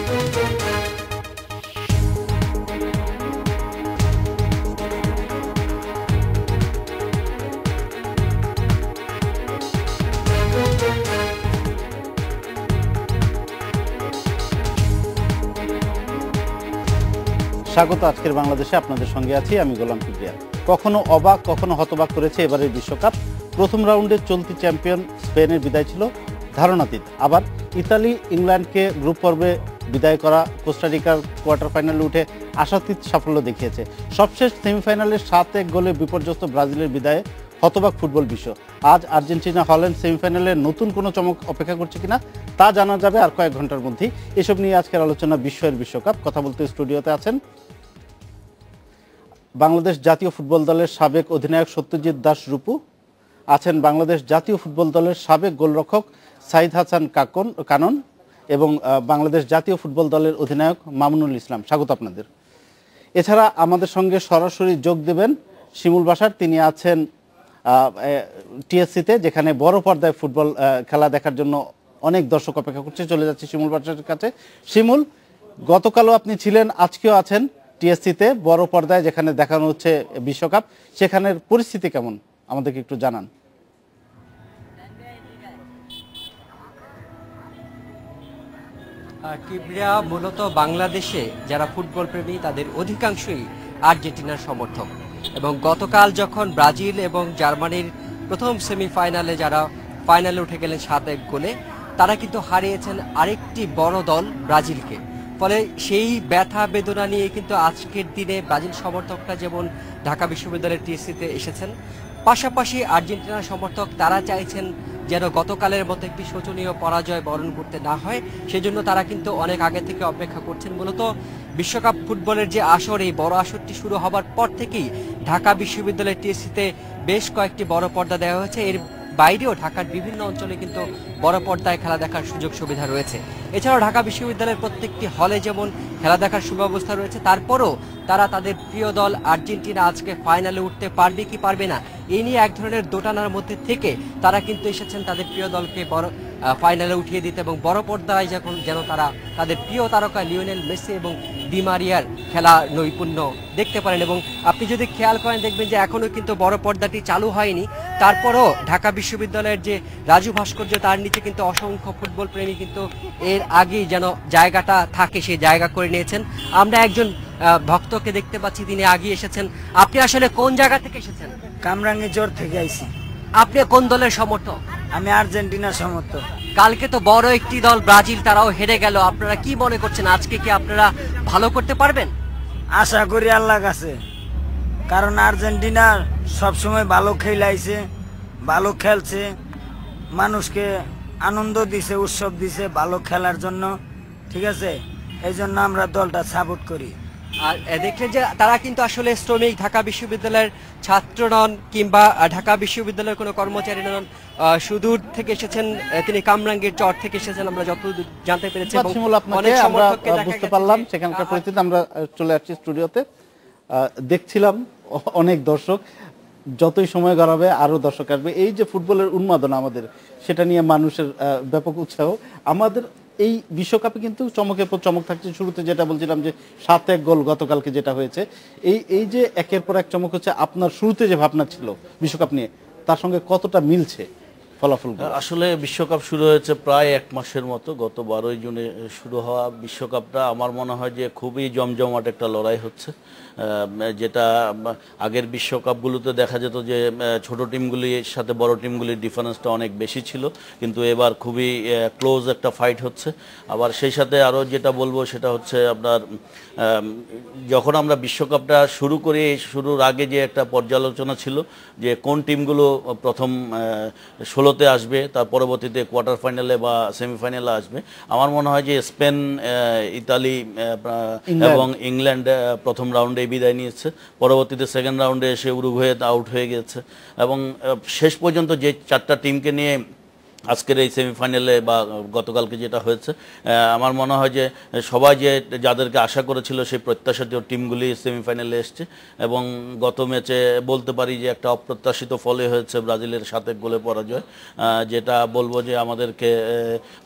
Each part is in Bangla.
স্বাগত আজকের বাংলাদেশে, আপনাদের সঙ্গে আছি আমি গোলাম কিবরিয়া। কখনো অবাক কখনো হতবাক করেছে এবারের বিশ্বকাপ। প্রথম রাউন্ডে চলতি চ্যাম্পিয়ন স্পেনের বিদায় ছিল ধারণাতীত। আবার ইতালি ইংল্যান্ডকে গ্রুপ পর্বে বিদায় করা, কোস্টারিকার কোয়ার্টার ফাইনালে উঠে আশাতীত সাফল্য দেখিয়েছে। সবশেষ সেমিফাইনালে 7-1 গোলে বিপর্যস্ত ব্রাজিলের বিদায়ে হতবাক ফুটবল বিশ্ব। আজ আর্জেন্টিনা হল্যান্ড সেমিফাইনালে নতুন কোনো চমক অপেক্ষা করছে কিনা তা জানা যাবে আর কয়েক ঘন্টার মধ্যেই। এসব নিয়ে আজকের আলোচনা বিশ্বের বিশ্বকাপ। কথা বলতে স্টুডিওতে আছেন বাংলাদেশ জাতীয় ফুটবল দলের সাবেক অধিনায়ক সত্যজিৎ দাস রূপু, আছেন বাংলাদেশ জাতীয় ফুটবল দলের সাবেক গোলরক্ষক সাইদ হাসান কানন এবং বাংলাদেশ জাতীয় ফুটবল দলের অধিনায়ক মামুনুল ইসলাম। স্বাগত আপনাদের। এছাড়া আমাদের সঙ্গে সরাসরি যোগ দেবেন শিমুল বাশার। তিনি আছেন টিএসসিতে, যেখানে বড় পর্দায় ফুটবল খেলা দেখার জন্য অনেক দর্শক অপেক্ষা করছে। চলে যাচ্ছে শিমুল বাশারের কাছে। শিমুল, গতকালও আপনি ছিলেন, আজকেও আছেন টিএসসিতে বড় পর্দায় যেখানে দেখানো হচ্ছে বিশ্বকাপ। সেখানের পরিস্থিতি কেমন আমাদেরকে একটু জানান। কিবরিয়া, মূলত বাংলাদেশে যারা ফুটবল প্রেমী তাদের অধিকাংশই আর্জেন্টিনার সমর্থক, এবং গতকাল যখন ব্রাজিল এবং জার্মানির প্রথম সেমিফাইনালে যারা ফাইনালে উঠে গেলেন 7-1 গোলে, তারা কিন্তু হারিয়েছেন আরেকটি বড় দল ব্রাজিলকে। ফলে সেই ব্যথা বেদনা নিয়ে কিন্তু আজকের দিনে ব্রাজিল সমর্থকরা যেমন ঢাকা বিশ্ববিদ্যালয়ের টিএসসিতে এসেছেন, পাশাপাশি আর্জেন্টিনার সমর্থক তারা চাইছেন যেন গতকালের মতো একটি শোচনীয় পরাজয় বরণ করতে না হয়। সেজন্য তারা কিন্তু অনেক আগে থেকে অপেক্ষা করছেন। মূলত বিশ্বকাপ ফুটবলের যে আসর, এই বড় আসরটি শুরু হবার পর থেকেই ঢাকা বিশ্ববিদ্যালয়ের টিএসসিতে বেশ কয়েকটি বড় পর্দা দেওয়া হয়েছে। এর বাইরেও ঢাকার বিভিন্ন অঞ্চলে কিন্তু বড় পর্দায় খেলা দেখার সুযোগ সুবিধা রয়েছে। এছাড়াও ঢাকা বিশ্ববিদ্যালয়ের প্রত্যেকটি হলে যেমন খেলা দেখার সুব্যবস্থা রয়েছে, তারপরও তারা তাদের প্রিয় দল আর্জেন্টিনা আজকে ফাইনালে উঠতে পারবে কি পারবে না এই নিয়ে এক ধরনের দোটানার মধ্যে থেকে তারা কিন্তু এসেছেন তাদের প্রিয় দলকে বড় ফাইনালে উঠিয়ে দিতে, এবং বড় পর্দায় যেন তারা তাদের প্রিয় তারকা লিওনেল মেসি এবং ডি মারিয়ার খেলা নৈপুণ্য দেখতে পারেন। এবং আপনি যদি খেয়াল করেন দেখবেন যে এখনো কিন্তু বড় পর্দাটি চালু হয়নি, তারপরও ঢাকা বিশ্ববিদ্যালয়ের যে রাজু ভাস্কর্য তার নিচে কিন্তু অসংখ্য ফুটবল প্রেমী কিন্তু এর আগেই যেন জায়গাটা থাকে সেই জায়গা করে নিয়েছেন। আমরা একজন ভক্তকে দেখতে পাচ্ছি, তিনি আগে এসেছেন। আপনি আসলে কোন জায়গা থেকে এসেছেন? কামরাঙ্গীরচর থেকে আইছি। আপনি কোন দলের সমর্থক? আমি আর্জেন্টিনার সমর্থক। কালকে তো বড় একটি দল ব্রাজিল, তারাও হেরে গেল। আপনারা কি মনে করছেন আজকে কি আপনারা ভালো করতে পারবেন? আশা করি আল্লাহর কাছে, কারণ আর্জেন্টিনা সবসময় ভালো খেলাইছে, ভালো খেলছে, মানুষকে আনন্দ দিছে, উৎসব দিছে ভালো খেলার জন্য। ঠিক আছে, এই জন্য আমরা দলটা সাপোর্ট করি। আর দেখলেন যে তারা কিন্তু আসলে শ্রমিক, ঢাকা বিশ্ববিদ্যালয়ের ছাত্র নন কিংবা ঢাকা বিশ্ববিদ্যালয়ের কোনো কর্মচারী নন, সুদূর থেকে এসেছেন। তিনি কামরাঙ্গীর চর থেকে এসেছেন আমরা যতদূর জানতে পেরেছি। আমরা বুঝতে পারলাম সেখানকার পরিস্থিতি। আমরা চলে আসছি স্টুডিওতে, দেখছিলাম অনেক দর্শক, যতই সময় গড়াবে আরো দর্শক আসবে। এই যে ফুটবলের উন্মাদনা আমাদের, সেটা নিয়ে মানুষের ব্যাপক উৎসাহ। আমাদের এই বিশ্বকাপে কিন্তু চমকের পর চমক থাকছে। শুরুতে যেটা বলছিলাম যে 7-1 গোল গতকালকে যেটা হয়েছে, এই যে একের পর এক চমক হচ্ছে, আপনার শুরুতে যে ভাবনা ছিল বিশ্বকাপ নিয়ে তার সঙ্গে কতটা মিলছে ফলাফল? আসলে বিশ্বকাপ শুরু হয়েছে প্রায় 1 মাসের মতো। গত 12ই জুনে শুরু হওয়া বিশ্বকাপটা আমার মনে হয় যে খুবই জমজমাট একটা লড়াই হচ্ছে। যেটা আগের বিশ্বকাপগুলোতে দেখা যেত যে ছোট টিমগুলির সাথে বড় টিমগুলির ডিফারেন্সটা অনেক বেশি ছিল, কিন্তু এবার খুবই ক্লোজ একটা ফাইট হচ্ছে। আবার সেই সাথে আরও যেটা বলবো সেটা হচ্ছে আপনার, যখন আমরা বিশ্বকাপটা শুরু করি, শুরুর আগে যে একটা পর্যালোচনা ছিল যে কোন টিমগুলো প্রথম 16তে আসবে, তার পরবর্তীতে কোয়ার্টার ফাইনালে বা সেমিফাইনালে আসবে। আমার মনে হয় যে স্পেন, ইতালি এবং ইংল্যান্ড প্রথম রাউন্ডে বিদায় নিয়েছে, পরবর্তীতে সেকেন্ড রাউন্ডে এসে উরুগুয়ে আউট হয়ে গেছে, এবং শেষ পর্যন্ত যে 4টা টিমকে নিয়ে আজকের এই সেমিফাইনালে বা গতকালকে যেটা হয়েছে, আমার মনে হয় যে সবাই যাদেরকে আশা করেছিল সেই প্রত্যাশিত টিমগুলি সেমিফাইনালে এসছে এবং গত ম্যাচে বলতে পারি যে একটা অপ্রত্যাশিত ফলে হয়েছে ব্রাজিলের 7 গোলে পরাজয়, যেটা বলবো যে আমাদেরকে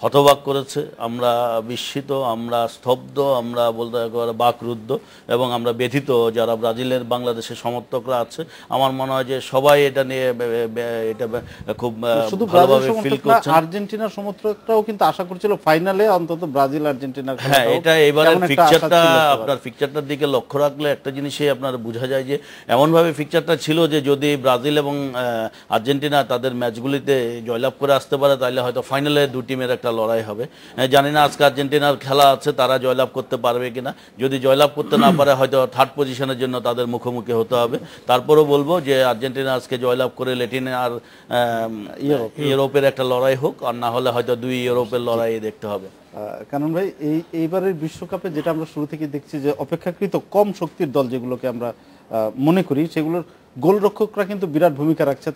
হতবাক করেছে। আমরা বিস্মিত, আমরা স্তব্ধ, আমরা বলতে একেবারে বাকরুদ্ধ এবং আমরা ব্যথিত যারা ব্রাজিলের বাংলাদেশের সমর্থকরা আছে। আমার মনে হয় যে সবাই এটা নিয়ে এটা খুব শুধু ভালোভাবে ফিল করছেন। আর্জেন্টিনার সমর্থকরাও কিন্তু আশা করছিল ফাইনালে অন্তত ব্রাজিল আর্জেন্টিনার হ্যাঁ, এটা এবারে ফিকচারটা আপনার ফিকচারটার দিকে লক্ষ্য রাখলে একটা জিনিসই আপনার বোঝা যায় যে এমনভাবে ফিকচারটা ছিল যে যদি ব্রাজিল এবং আর্জেন্টিনা তাদের ম্যাচগুলিতে জয়লাভ করে আসতে পারে তাহলে হয়তো ফাইনালে 2 টিমের একটা লড়াই হবে। জানি না আজকে আর্জেন্টিনার খেলা আছে, তারা জয়লাভ করতে পারবে কিনা। যদি জয়লাভ করতে না পারে হয়তো 3rd পজিশনের জন্য তাদের মুখোমুখি হতে হবে। তারপরেও বলবো যে আর্জেন্টিনা আজকে জয়লাভ করে ল্যাটিনে আর ইউরোপের একটা লড়াই হোক, আর না হলে হয়তো 2 ইউরোপের লড়াই দেখতে হবে। কারণ ভাই এইবারের বিশ্বকাপে যেটা আমরা শুরু থেকে দেখছি যে অপেক্ষাকৃত কম শক্তির দল যেগুলোকে আমরা মনে করি সেগুলোর গোলরক্ষকরা কিন্তু বিরাট ভূমিকা রাখছে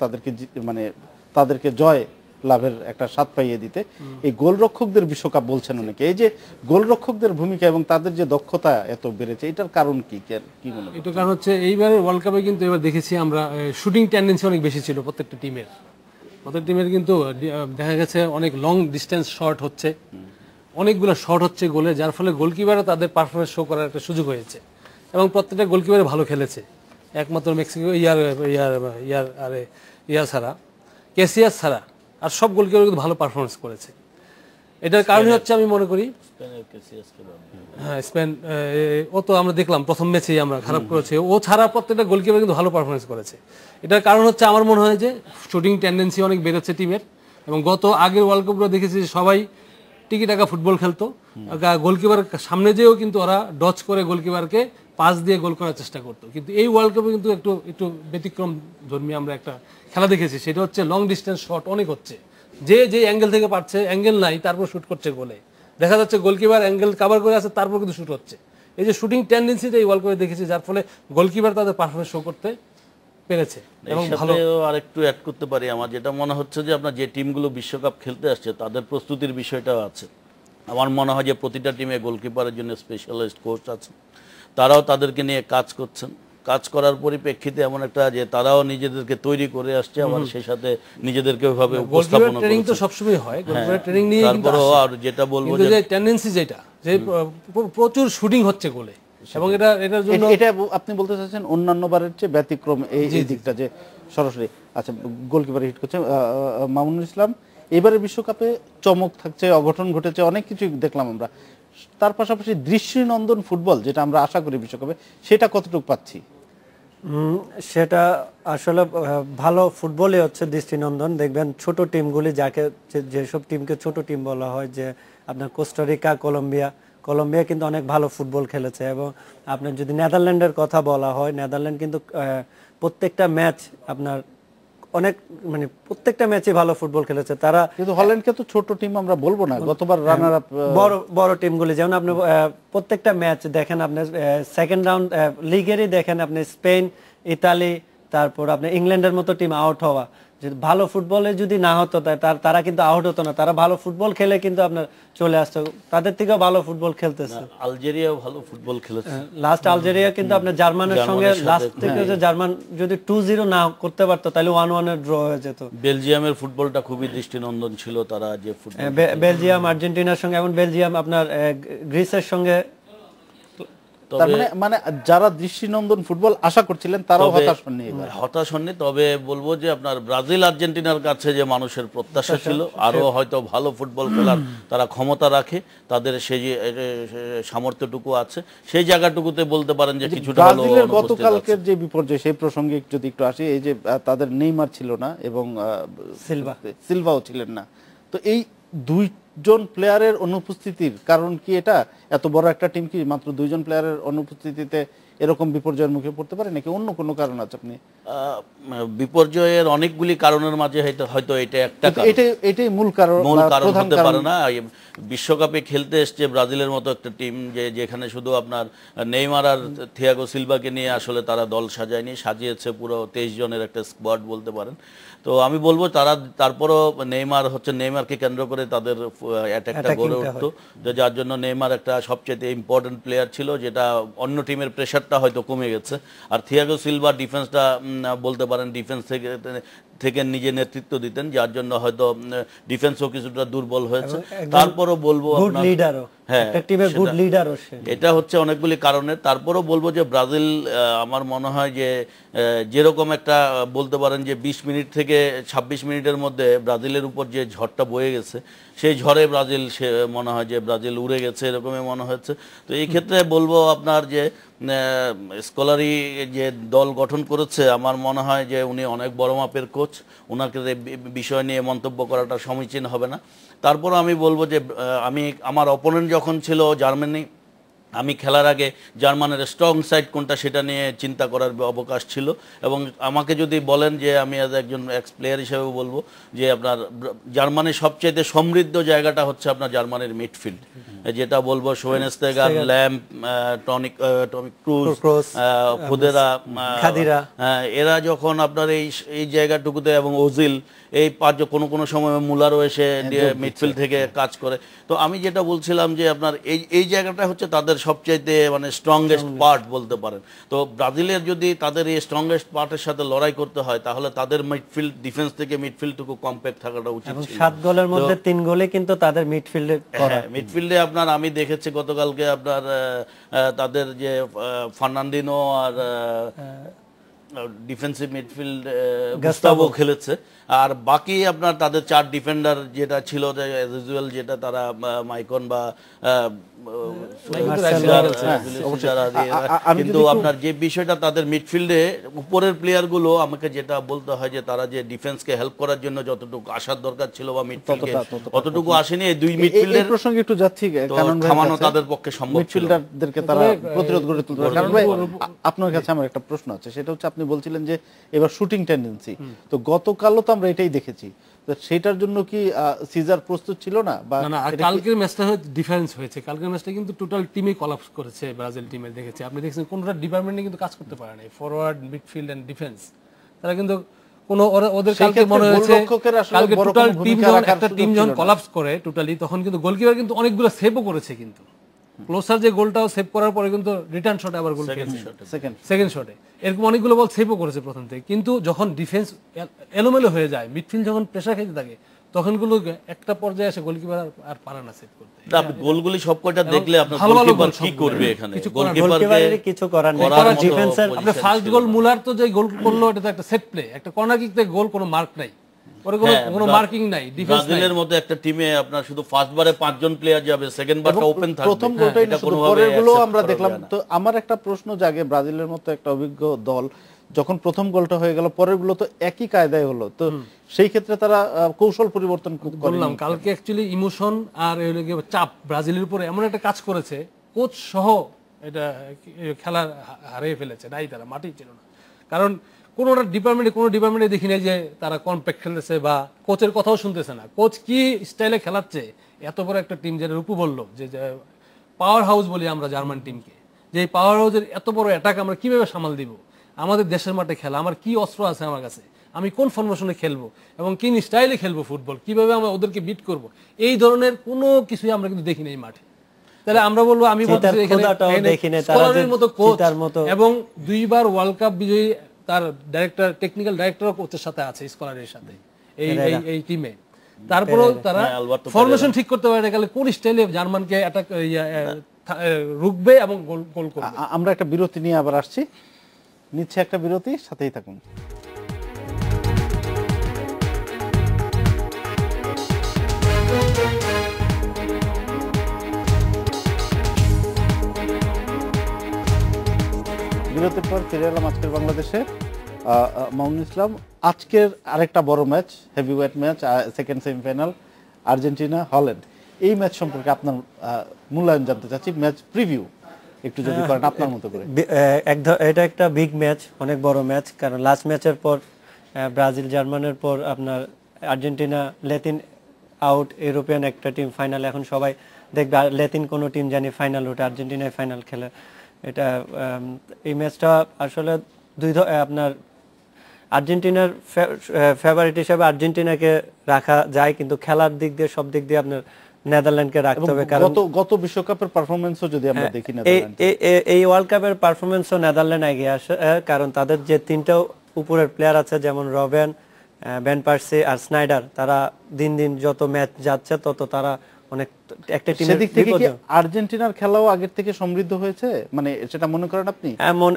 তাদেরকে জয় লাভের একটা স্বাদ পাইয়ে দিতে। এই গোলরক্ষকদের বিশ্বকাপ বলছেন অনেকে। এই যে গোলরক্ষকদের ভূমিকা এবং তাদের যে দক্ষতা এত বেড়েছে, এটার কারণ কি মনে হয়? এটার কারণ হচ্ছে এইবারের ওয়ার্ল্ড কাপে কিন্তু এবার দেখেছি আমরা শুটিং টেন্ডেন্সি অনেক বেশি ছিল প্রত্যেকটা টিমের। প্রত্যেক টিমের কিন্তু দেখা গেছে অনেক লং ডিস্টেন্স শট হচ্ছে, অনেকগুলো শট হচ্ছে গোলে, যার ফলে গোলকিপারও তাদের পারফরমেন্স শো করার একটা সুযোগ হয়েছে এবং প্রত্যেকটা গোলকিপারে ভালো খেলেছে। একমাত্র মেক্সিকো ছাড়া, ক্যাসিয়াস ছাড়া আর সব গোলকিপার কিন্তু ভালো পারফরমেন্স করেছে। এটার কারণে হচ্ছে আমি মনে করি হ্যাঁ স্পেন, ও তো আমরা দেখলাম প্রথম ম্যাচেই আমরা খারাপ করেছে, ও ছাড়া প্রত্যেকটা গোলকিপার কিন্তু ভালো পারফরমেন্স করেছে। এটার কারণ হচ্ছে আমার মনে হয় যে শুটিং টেন্ডেন্সি অনেক বেড়েছে টিমের এবং আগের ওয়ার্ল্ড কাপগুলো দেখেছি সবাই টিকি টাকা ফুটবল খেলতো, গোলকিপার সামনে যেও কিন্তু ওরা ডচ করে গোলকিপারকে পাস দিয়ে গোল করার চেষ্টা করতো। কিন্তু এই ওয়ার্ল্ড কাপে কিন্তু একটু ব্যতিক্রম ধর্মী আমরা একটা খেলা দেখেছি, সেটা হচ্ছে লং ডিস্টেন্স শট অনেক হচ্ছে, যে অ্যাঙ্গেল থেকে পারছে, অ্যাঙ্গেল নাই তারপর শুট করছে গোলে, দেখা যাচ্ছে গোলকিপার অ্যাঙ্গেল কভার করে আছে তারপর কিন্তু শুট হচ্ছে। এই যে শুটিং টেন্ডেন্সিটা এই ওয়ার্ল্ড কাপে দেখেছি, যার ফলে গোলকিপার তাদের পারফরমেন্স শো করতে পেরেছে এবং ভালো। আরেকটু অ্যাড করতে পারি, আমার যেটা মনে হচ্ছে যে আপনার যে টিমগুলো বিশ্বকাপ খেলতে আসছে তাদের প্রস্তুতির বিষয়টাও আছে। আমার মনে হয় যে প্রতিটা টিমে গোলকিপারের জন্য স্পেশালিস্ট কোচ আছে, তারাও তাদেরকে নিয়ে কাজ করছেন। কাজ করার পরিপ্রেক্ষিতে এমন একটা যে তারাও নিজেদেরকে তৈরি করে আসছে, আবার সেই সাথে নিজেদেরকে ওইভাবে উপস্থাপন ট্রেনিং তো সবসময় হয়, গোলকিপার ট্রেনিং নিয়ে কিন্তু আর যেটা বলবো যে টেন্ডেন্সি যেটা যে প্রচুর শুটিং হচ্ছে গোলে এবং এটার জন্য এটা আপনি বলতে চাচ্ছেন অন্যান্য বারের চেয়ে ব্যতিক্রম এই দিকটা যে সরাসরি আচ্ছা গোলকিপার হিট করছে। মামুনুল ইসলাম, এবারে বিশ্বকাপে চমক থাকছে, অঘটন ঘটেছে, অনেক কিছু দেখলাম আমরা, তার পাশাপাশি দৃষ্টিনন্দন ফুটবল যেটা আমরা আশা করি বিশ্বকাপে, সেটা কতটুকু পাচ্ছি? সেটা আসলে ভালো ফুটবলই হচ্ছে দৃষ্টিনন্দন। দেখবেন ছোট টিমগুলি, যেসব টিমকে ছোট টিম বলা হয়, যে আপনার কোস্টারিকা, কলম্বিয়া কিন্তু অনেক ভালো ফুটবল খেলেছে। এবং আপনার যদি নেদারল্যান্ডের কথা বলা হয়, নেদারল্যান্ড কিন্তু প্রত্যেকটা ম্যাচ আপনার প্রত্যেকটা ম্যাচে ভালো ফুটবল খেলেছে তারা। কিন্তু হল্যান্ডকে তো ছোট টিম আমরা বলবো না, গতবার রানার আপ বড় টিমগুলি, যেমন আপনি প্রত্যেকটা ম্যাচ দেখেন, আপনার সেকেন্ড রাউন্ড লিগেরই দেখেন, আপনি স্পেন, ইতালি, তারপর আপনি ইংল্যান্ডের মতো টিম আউট হওয়া, ভালো ফুটবলে যদি না হতো তারা কিন্তু আউট হতো না, তারা ভালো ফুটবল খেলে কিন্তু আপনার চলে আসতো, তাদের থেকেও ভালো ফুটবল খেলতেছে। আলজেরিয়াও ভালো ফুটবল খেলেছে লাস্ট, আলজেরিয়া কিন্তু আপনার জার্মানের সঙ্গে লাস্ট থেকে যে জার্মান যদি 2-0 না করতে পারতো তাহলে 1-1 এর ড্র হয়ে যেত। বেলজিয়ামের ফুটবলটা খুবই দৃষ্টিনন্দন ছিল, তারা যে ফুটবল বেলজিয়াম আর্জেন্টিনার সঙ্গে, এবং বেলজিয়াম আপনার গ্রিসের সঙ্গে, তার মানে যারা দৃষ্টিনন্দন ফুটবল আশা করছিলেন তারাও হতাশ হননি। তবে বলবো যে আপনার ব্রাজিল আর্জেন্টিনার কাছে যে মানুষের প্রত্যাশা ছিল আরো হয়তো ভালো ফুটবল খেলার তারা ক্ষমতা রাখে, তাদের সেই সামর্থ্যটুকু আছে, সেই জায়গাটুকুতে বলতে পারেন যে কিছুটা ব্রাজিলের গতকালকের যে বিপর্যয় সেই প্রসঙ্গে যদি একটু আসি, এই যে তাদের নেইমার ছিল না এবং সিলভাও ছিলেন না, তো এই দুইজন প্লেয়ারের অনুপস্থিতির কারণ কি? এটা এত বড় একটা টিম কি মাত্র 2জন প্লেয়ারের অনুপস্থিতিতে এরকম বিপর্যয়ের মুখে পড়তে পারে নাকি অন্য কোনো কারণ আছে আপনি বিপর্যয়ের অনেকগুলি কারণের মাঝে হয়তো এটা একটা কারণ। এটাই মূল কারণ প্রধান হতে কারণ পারে না। বিশ্বকাপে খেলতে এসছে ব্রাজিলের মতো একটা টিম যেখানে শুধু আপনার নেইমার আর থিয়াগো সিলভাকে নিয়ে আসলে তারা দল সাজায়নি, সাজিয়েছে পুরো 23 জনের একটা স্কোয়াড বলতে পারেন। তো আমি বলবো তারা তারপরও নেইমারকে কেন্দ্র করে তাদের অ্যাটাকটা গড়ে উঠতো, যার জন্য নেইমার একটা সবচেয়ে ইম্পর্টেন্ট প্লেয়ার ছিল, যেটা অন্য টিমের প্রেশারটা হয়তো কমে গেছে। আর থিয়াগো সিলভা ডিফেন্সটা বলতে পারেন ডিফেন্স থেকে নিজে নেতৃত্ব দিতেন, যার জন্য হয়তো ডিফেন্সও কিছুটা দুর্বল হয়েছে। তারপরও বলবো হ্যাঁ এটা হচ্ছে অনেকগুলি কারণে। তারপরও বলবো যে ব্রাজিল আমার মনে হয় যে যেরকম একটা বলতে পারেন যে 20 মিনিট থেকে 26 মিনিটের মধ্যে ব্রাজিলের উপর যে ঝড়টা বয়ে গেছে, সেই ঝড়ে মনে হয় যে ব্রাজিল উড়ে গেছে এরকমই মনে হচ্ছে। তো এই ক্ষেত্রে বলবো আপনার যে স্কলারি যে দল গঠন করেছে, আমার মনে হয় যে উনি অনেক বড় মাপের কোচ, ওনাকে বিষয় নিয়ে মন্তব্য করাটা সমীচীন হবে না। তারপর আমি বলবো যে আমার অপোনেন্ট যখন ছিল জার্মানি, আমি খেলার আগে জার্মানের স্ট্রং সাইড কোনটা সেটা নিয়ে চিন্তা করার অবকাশ ছিল। এবং আমাকে যদি বলেন যে আমি অ্যাজ একজন এক্স প্লেয়ার হিসেবে বলবো যে আপনার জার্মানির সবচেয়ে সমৃদ্ধ জায়গাটা হচ্ছে আপনার জার্মানির মিডফিল্ড, যেটা বলবো শোয়েনস্তেগার, ল্যাম্প, টনিক ক্রুজ, খুদেরা, এরা যখন আপনার এই জায়গাটুকুতে, এবং ওজিল, এই কোনো সময় মুলারও এসে মিডফিল্ড থেকে কাজ করে। তো আমি যেটা বলছিলাম যে আপনার এই জায়গাটা হচ্ছে তাদের সবচাইতে মানে স্ট্রংগেস্ট পার্ট বলতে পারেন। তো ব্রাজিলের যদি তাদের এই স্ট্রংগেস্ট পার্টের সাথে লড়াই করতে হয়, তাহলে তাদের মিডফিল্ড ডিফেন্স থেকে মিডফিল্ডটুকু কম্প্যাক্ট থাকাটা উচিত। 7 গোলের মধ্যে 3 গোলে কিন্তু তাদের মিডফিল্ডে আপনার আমি দেখেছি গতকালকে আপনার তাদের যে ফার্নান্ডিনো আর ডিফেন্সিভ মিডফিল্ড গুস্তাভো খেলেছে, আর বাকি আপনার তাদের 4 ডিফেন্ডার যেটা ছিল যেটা তারা মাইকন বা কিন্তু আপনার যে বিষয়টা তাদের মিডফিল্ডে উপরের প্লেয়ার গুলো, আমাকে যেটা বলতে হয় যে তারা যে ডিফেন্সকে হেল্প করার জন্য যতটুকু আসার দরকার ছিল বা মিডফিল্ডে অতটুকু আসেনি। এই দুই মিডফিল্ডের প্রসঙ্গে একটু যাচ্ছি, কারণ থামানো তাদের পক্ষে সম্ভব ছিল। মিডফিল্ডারদেরকে তারা প্রতিরোধ গড়ে তুলতে পারে। কারণ ভাই আপনার কাছে আমার একটা প্রশ্ন আছে, সেটা হচ্ছে আপনি বলছিলেন যে এবার শুটিং টেন্ডেন্সি, তো গতকালও তো আমরা এটাই দেখেছি, সেটার জন্য কি সিজার প্রস্তুত ছিল না? না, কালকের ম্যাচটা ডিফারেন্স হয়েছে। কালকের ম্যাচটা কিন্তু টোটাল টিমই কলাপস করেছে ব্রাজিল টিমে, দেখেছি আপনি দেখছেন কোনটা ডিপার্টমেন্টে কিন্তু কাজ করতে পারে না, ফরওয়ার্ড, মিডফিল্ড এন্ড ডিফেন্স। তারা কিন্তু ওদের কালকে মনে হয়েছে কালকে টোটাল টিম যখন একটা টিম যখন কলাপস করে টোটালি, তখন কিন্তু গোলকিপার কিন্তু অনেকগুলো সেভও করেছে, কিন্তু ক্লোসার যে গোলটাও সেভ করার পরে কিন্তু রিটার্ন শটে আবার গোল খেয়েছে সেকেন্ড শটে, এরকম অনেকগুলো বল সেভও করেছে প্রথম থেকে। কিন্তু যখন ডিফেন্স এলোমেলো হয়ে যায়, মিডফিল্ড যখন প্রেসার খেতে থাকে, তখন গুলো একটা পর্যায়ে এসে গোলকিপার আর পারে না সেভ করতে। আপনি গোলগুলি সবকটা দেখলে আপনার গোলকিপার কি করবে এখানে? গোলকিপারের কিছু করার নেই। ডিফেন্সের আপনি ফার্স্ট গোল মুলার তো যে গোল করলো, এটা তো একটা সেট প্লে, একটা কর্নার কিক থেকে গোল, কোনো মার্ক নাই, কোনো মার্কিং নাই। ব্রাজিলের মতো একটা টিমে আপনার শুধু ফার্স্ট বারে 5 জন প্লেয়ার যাবে, সেকেন্ড বারটা ওপেন থাকবে, প্রথম গোলটাই না, শুধু পরের গুলো আমরা দেখলাম। তো আমার একটা প্রশ্ন জাগে, ব্রাজিলের মতো একটা অভিজ্ঞ দল যখন প্রথম গোলটা হয়ে গেল, পরের গুলো তো একই কায়দায় হলো, তো সেই ক্ষেত্রে তারা কৌশল পরিবর্তন করলাম। কালকে অ্যাকচুয়ালি ইমোশন আর চাপ ব্রাজিলের উপরে এমন একটা কাজ করেছে, কোচ সহ এটা খেলার হারিয়ে ফেলেছে, নাই তারা মাটি ছিল না। কারণ কোনো ডিপার্টমেন্টে দেখি নাই যে তারা কম্প্যাক্ট খেলতেছে বা কোচের কথাও শুনতেছে না। কোচ কি স্টাইলে খেলাচ্ছে, এত বড় একটা টিম, যেটা রূপু বললো যে পাওয়ার হাউস বলি আমরা জার্মান টিমকে, যে পাওয়ার হাউসের এত বড় অ্যাটাক আমরা কিভাবে সামাল দিব, আমাদের দেশের মাঠে খেলা, আমার কি অস্ত্র আছে আমার কাছে, আমি কোন ফরমেশনে খেলবো এবং কি স্টাইলে খেলবো ফুটবল, কিভাবে আমরা ওদেরকে বিট করব, এই ধরনের কোনো কিছুই আমরা কিন্তু দেখি নাই মাঠে। তাহলে আমরা বলবো, আমি বলছি মতো কোচ এবং 2 বার ওয়ার্ল্ড কাপ বিজয়ী তার ডাইরেক্টর, টেকনিক্যাল ডাইরেক্টর কোচের সাথে আছে, স্কলারের সাথে এই টিমে। তারপরেও তারা ফরমেশন ঠিক করতে পারে গেলে কোন স্টাইলে জার্মানকে অ্যাটাক রুখবে এবং গোল করবে। আমরা একটা বিরতি নিয়ে আবার আসছি, নিচ্ছে একটা বিরতি, সাথেই থাকুন। বিরতির পর ফিরে এলাম আজকের বাংলাদেশে। মামুনুল ইসলাম, আজকের আরেকটা বড় match, heavyweight match, second semifinal, Argentina Holland. এই ম্যাচ সম্পর্কে আপনার মূল্যায়ন জানতে চাচ্ছি, ম্যাচ প্রিভিউ। একটু যদি করেন আপনার মতো করে। এটা একটা বিগ ম্যাচ, অনেক বড় ম্যাচ, কারণ লাস্ট ম্যাচের পর ব্রাজিল জার্মানির পর আপনার আর্জেন্টিনা ল্যাতিন আউট, ইউরোপিয়ান একটা টিম ফাইনাল। এখন সবাই দেখবে ল্যাতিন কোনো টিম জানি ফাইনাল ওঠে, আর্জেন্টিনায় ফাইনাল খেলে। এটা এই ম্যাচটা আসলে আপনার আর্জেন্টিনার ফেভারিট হিসেবে আর্জেন্টিনাকে রাখা যায়, কিন্তু খেলার দিক দিয়ে সব দিক দিয়ে আপনার নেদারল্যান্ডকে রাখতে হবে। কারণ গত বিশ্বকাপের পারফরম্যান্সও যদি আমরা দেখি না, এই ওয়ার্ল্ড কাপের পারফরম্যান্সও নেদারল্যান্ড এগিয়ে আসে, কারণ তাদের যে তিনটা উপরের প্লেয়ার আছে, যেমন রবেন, ভ্যান পার্সি আর স্নাইডার, তারা দিন দিন যত ম্যাচ যাচ্ছে তত তারা অনেক একটা টিমের সেদিক থেকে কি আর্জেন্টিনার খেলাও আগের থেকে সমৃদ্ধ হয়েছে, মানে সেটা মনে করেন আপনি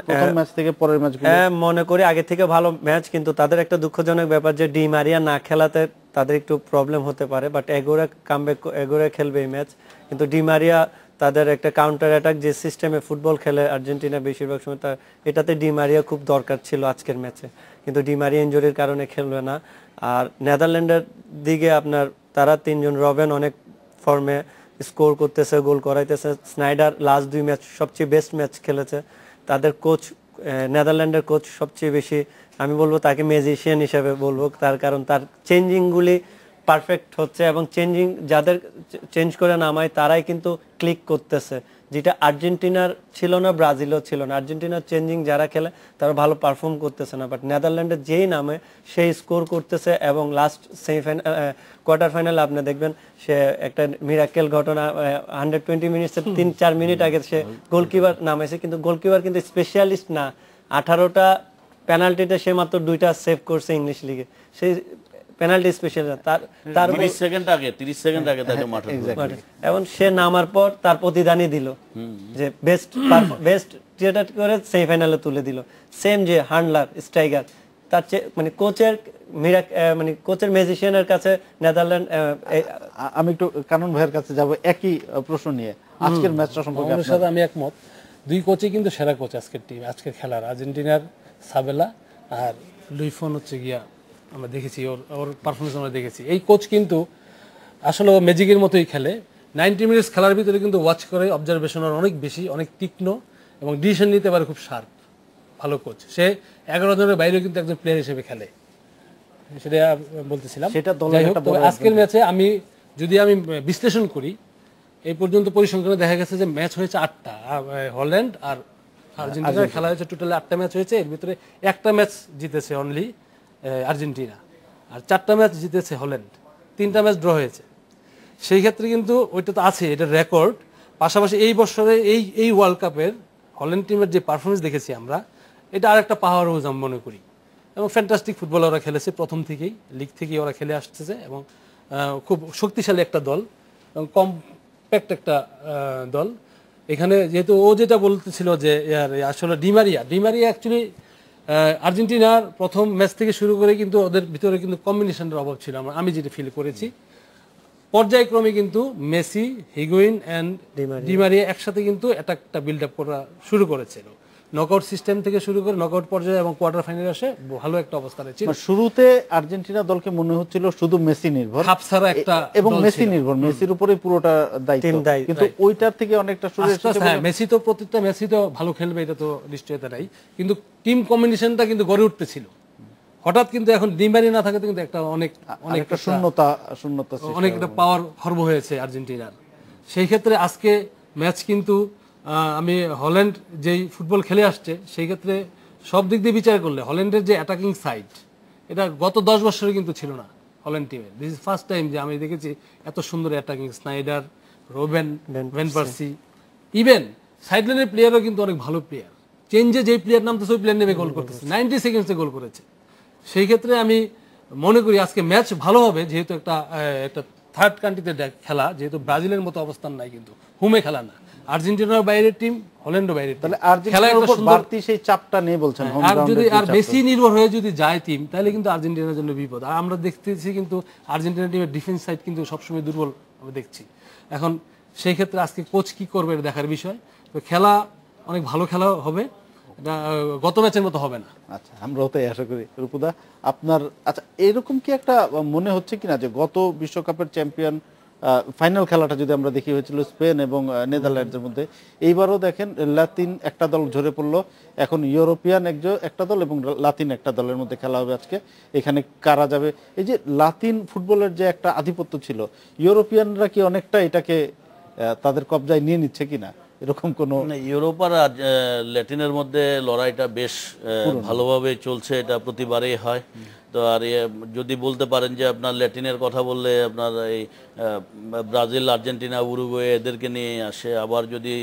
প্রথম ম্যাচ থেকে পরের ম্যাচগুলো? মনে করি আগে থেকে ভালো ম্যাচ, কিন্তু তাদের একটা দুঃখজনক ব্যাপার যে ডি মারিয়া না খেলাতে তাদের একটু প্রবলেম হতে পারে, বাট এগোরে খেলবে এই ম্যাচ। কিন্তু ডি মারিয়া তাদের একটা কাউন্টার অ্যাটাক যে সিস্টেমে ফুটবল খেলে আর্জেন্টিনা বেশিরভাগ সময়, এটাতে ডি মারিয়া খুব দরকার ছিল আজকের ম্যাচে, কিন্তু ডি মারিয়া ইনজুরির কারণে খেলবে না। আর নেদারল্যান্ডের দিকে আপনার তারা তিনজন, রবেন অনেক ফর্মে স্কোর করতেছে, গোল করাইতেছে, স্নাইডার লাস্ট 2 ম্যাচ সবচেয়ে বেস্ট ম্যাচ খেলেছে। তাদের কোচ, নেদারল্যান্ডের কোচ সবচেয়ে বেশি, আমি বলবো তাকে ম্যাজিশিয়ান হিসেবে বলবো, তার কারণ তার চেঞ্জিংগুলি পারফেক্ট হচ্ছে, এবং যাদের চেঞ্জ করে নামায় তারাই কিন্তু ক্লিক করতেছে, যেটা আর্জেন্টিনার ছিল না, ব্রাজিলও ছিল না। আর্জেন্টিনার চেঞ্জিং যারা খেলে তারা ভালো পারফর্ম করতেছে না, বাট নেদারল্যান্ডের যেই নামে সেই স্কোর করতেছে, এবং লাস্ট কোয়ার্টার ফাইনালে আপনি দেখবেন সে একটা মিরাকেল ঘটনা, 120 মিনিটসের 3-4 মিনিট আগে সে গোলকিপার নামাইছে, কিন্তু গোলকিপার কিন্তু স্পেশালিস্ট না। 18টা পেনাল্টিতে সে মাত্র 2টা সেভ করছে ইংলিশ লিগে, সেই পেনাল্টি স্পেশাল। তার 30 সেকেন্ড আগে তাকে মাঠে, এবং সে নামার পর তার প্রতিদানই দিল, যে বেস্ট যেটা করে সেমিফাইনালে তুলে দিল। সেম যে হান্ডলার স্ট্রাইকার, তার মানে কোচের ম্যাজিশিয়ানের কাছে নেদারল্যান্ড। আমি একটু কানন ভাইয়ের কাছে যাব একই প্রশ্ন নিয়ে, আজকের ম্যাচটা সম্পর্কে আমার সাথে আমি একমত। দুই কোচই কিন্তু সেরা কোচ আজকের টিম, আজকের খেলার। আর্জেন্টিনার সাবেলা আর লুইফোন হচ্ছে গিয়া, আমরা দেখেছি ওর পারফরমেন্স আমরা দেখেছি। এই কোচ কিন্তু আসলে ম্যাজিকের মতোই খেলে। 90 মিনিটস খেলার ভিতরে কিন্তু ওয়াচ করে, অবজারভেশন অনেক বেশি, অনেক তীক্ষ্ণ, এবং ডিসিশন নিতে পারে খুব শার্প। ভালো কোচ। সে 11 জনের বাইরেও কিন্তু একজন প্লেয়ার হিসেবে খেলে, সেটা বলতেছিলাম। আজকের ম্যাচে আমি বিশ্লেষণ করি, এই পর্যন্ত পরিসংখ্যানে দেখা গেছে যে ম্যাচ হয়েছে 8টা। হল্যান্ড আর আর্জেন্টিনার খেলা হয়েছে টোটালি 8টা ম্যাচ হয়েছে, এর ভিতরে একটা ম্যাচ জিতেছে অনলি আর্জেন্টিনা, আর 4টা ম্যাচ জিতেছে হল্যান্ড, 3টা ম্যাচ ড্র হয়েছে। সেই ক্ষেত্রে কিন্তু ওইটা তো আছে, এটা রেকর্ড। পাশাপাশি এই বছরে এই ওয়ার্ল্ড কাপের হল্যান্ড টিমের যে পারফরমেন্স দেখেছি আমরা, এটা আর একটা পাওয়ার হাউস আমি মনে করি, এবং ফ্যান্টাস্টিক ফুটবল ওরা খেলেছে প্রথম থেকেই, লিগ থেকেই ওরা খেলে আসতেছে, এবং খুব শক্তিশালী একটা দল এবং কম্প্যাক্ট একটা দল। এখানে যেহেতু ও যেটা বলতেছিল যে আসলে ডিমারিয়া অ্যাকচুয়ালি আর্জেন্টিনার প্রথম ম্যাচ থেকে শুরু করে কিন্তু ওদের ভিতরে কিন্তু কম্বিনেশনের অভাব ছিল, আমি যেটা ফিল করেছি। পর্যায়ক্রমে কিন্তু মেসি, হিগুইন অ্যান্ড ডিমারিয়া একসাথে কিন্তু একটা বিল্ড আপ করা শুরু করেছিল। নকআউট সিস্টেম থেকে শুরু করে নকআউট পর্যায়ে এবং কোয়ার্টার ফাইনালে আসে ভালো একটা অবস্থানে ছিল। শুরুতে আর্জেন্টিনা দলকে মনে হচ্ছিল শুধু মেসি নির্ভর, হাফসারা একটা এবং মেসি নির্ভর, মেসির উপরে পুরোটা দায়িত্ব, কিন্তু ওইটার থেকে অনেকটা সরে এসেছে। হ্যাঁ, প্রত্যেকটা মেসি তো ভালো খেলবে, এটা তো নিশ্চয়তা নাই, কিন্তু টিম কম্বিনেশনটা কিন্তু গড়ে উঠতেছিল। হঠাৎ কিন্তু এখন ডিমারি না থাকাতে কিন্তু একটা শূন্যতা অনেক একটা পাওয়ার খর্ব হয়েছে আর্জেন্টিনার। সেই ক্ষেত্রে আজকে ম্যাচ কিন্তু আমি হল্যান্ড যেই ফুটবল খেলে আসছে, সেই ক্ষেত্রে সব দিক দিয়ে বিচার করলে হল্যান্ডের যে অ্যাটাকিং সাইড, এটা গত 10 বছরে কিন্তু ছিল না হল্যান্ড টিমের। দিস ইজ ফার্স্ট টাইম যে আমি দেখেছি এত সুন্দর attacking. Sneijder, Robben, van Persie, even সাইডলাইনের প্লেয়ারও কিন্তু অনেক ভালো প্লেয়ার। চেঞ্জে যেই প্লেয়ার নামতেছে ওই প্লেয়ার নেমে গোল করতেছে, 90 সেকেন্ডসে গোল করেছে। সেই ক্ষেত্রে আমি মনে করি আজকে ম্যাচ ভালো হবে, যেহেতু একটা থার্ড কান্ট্রিতে খেলা, যেহেতু ব্রাজিলের মতো অবস্থান নাই, কিন্তু হোমে খেলা না। আর্জেন্টিনার বাইরের টিম, হল্যান্ডও বাইরের, তাহলে আর্জেন্টিনার উপর বাড়তি সেই চাপটা নেই বলছেন। আর বেশি নির্ভর হয়ে যদি যায় টিম, তাহলে কিন্তু আর্জেন্টিনার জন্য বিপদ। আর আমরা দেখতেছি কিন্তু আর্জেন্টিনা টিমের ডিফেন্স সাইড কিন্তু সবসময় দুর্বল আমরা দেখছি। এখন সেই ক্ষেত্রে আজকে কোচ কি করবে এটা দেখার বিষয়। তো খেলা অনেক ভালো খেলা হবে, এটা গত ম্যাচের মতো হবে না। আচ্ছা, আমরাও তাই আশা করি। রূপদা, আপনার এরকম কি একটা মনে হচ্ছে কিনা যে গত বিশ্বকাপের চ্যাম্পিয়ন ফাইনাল খেলাটা যদি আমরা দেখি হয়েছিল স্পেন এবং নেদারল্যান্ডসের মধ্যে, এইবারও দেখেন লাতিন একটা দল ঝরে পড়লো, এখন ইউরোপিয়ান একটা দল এবং লাতিন একটা দলের মধ্যে খেলা হবে আজকে। এখানে কারা যাবে, এই যে লাতিন ফুটবলের যে একটা আধিপত্য ছিল, ইউরোপিয়ানরা কি অনেকটা এটাকে তাদের কবজায় নিয়ে নিচ্ছে কিনা, এরকম কোনো? ইউরোপ আর ল্যাটিনের মধ্যে লড়াইটা বেশ ভালোভাবে চলছে, এটা প্রতিবারেই হয়। তো আর যদি বলতে পারেন যে আপনার ল্যাটিনের কথা বললে আপনার এই ব্রাজিল, আর্জেন্টিনা, উরুগুয়ে এদেরকে নিয়ে আসে। আবার যদি